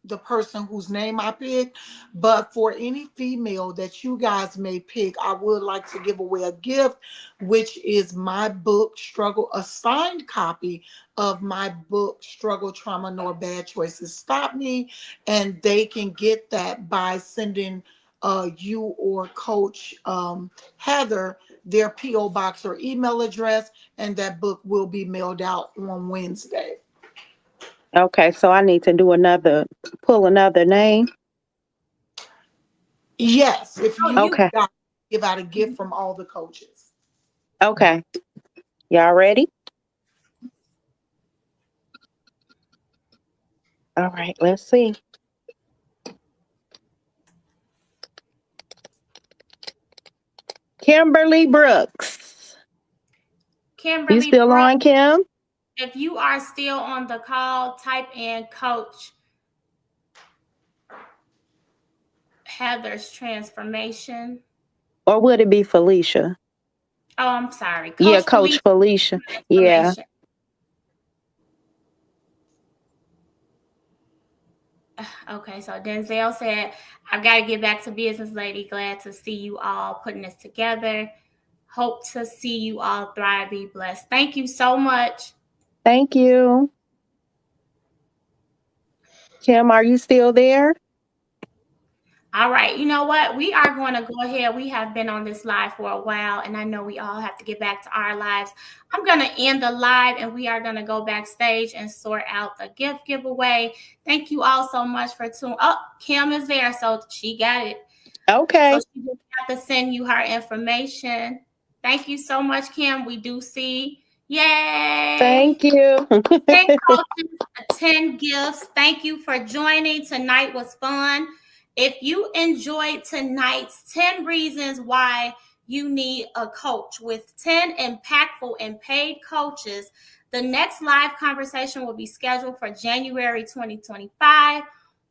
the person whose name I picked. But for any female that you guys may pick, I would like to give away a gift, which is my book, a signed copy of my book, Struggle, Trauma, Nor Bad Choices Stop Me. And they can get that by sending you or Coach Heather their P.O. box or email address, and that book will be mailed out on Wednesday. Okay, so I need to pull another name. Yes, if you okay. give out a gift from all the coaches. Okay. Y'all ready? All right, let's see. Kimberly Brooks. Kimberly, you still Brooks, on, Kim? If you are still on the call, type in Coach Heather's Transformation. Or would it be Felicia? Oh, I'm sorry. Coach Felicia. Yeah. Okay, so Denzel said, I've got to get back to business, lady. Glad to see you all putting this together. Hope to see you all thrive, be blessed. Thank you so much. Thank you. Kim, are you still there? All right. You know what? We are going to go ahead. We have been on this live for a while, and I know we all have to get back to our lives. I'm going to end the live, and we are going to go backstage and sort out the gift giveaway. Thank you all so much for tuning. Oh, Kim is there, so she got it. Okay. So she just have to send you her information. Thank you so much, Kim. We do see. Yay. Thank you. 10 coaches, 10 gifts. Thank you for joining. Tonight was fun. If you enjoyed tonight's 10 reasons why you need a coach. With 10 impactful and paid coaches, the next live conversation will be scheduled for January 2025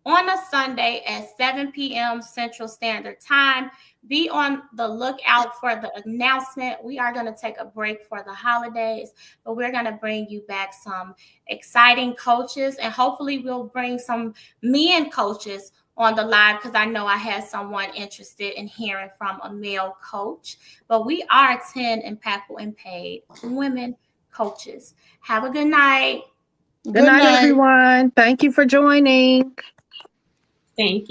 on a Sunday at 7 p.m. Central Standard Time. Be on the lookout for the announcement. We are going to take a break for the holidays, but we're going to bring you back some exciting coaches, and hopefully we'll bring some men coaches on the live, because I know I had someone interested in hearing from a male coach. But we are 10 impactful and paid women coaches. Have a good night. Good night, everyone. Thank you for joining. Thank you.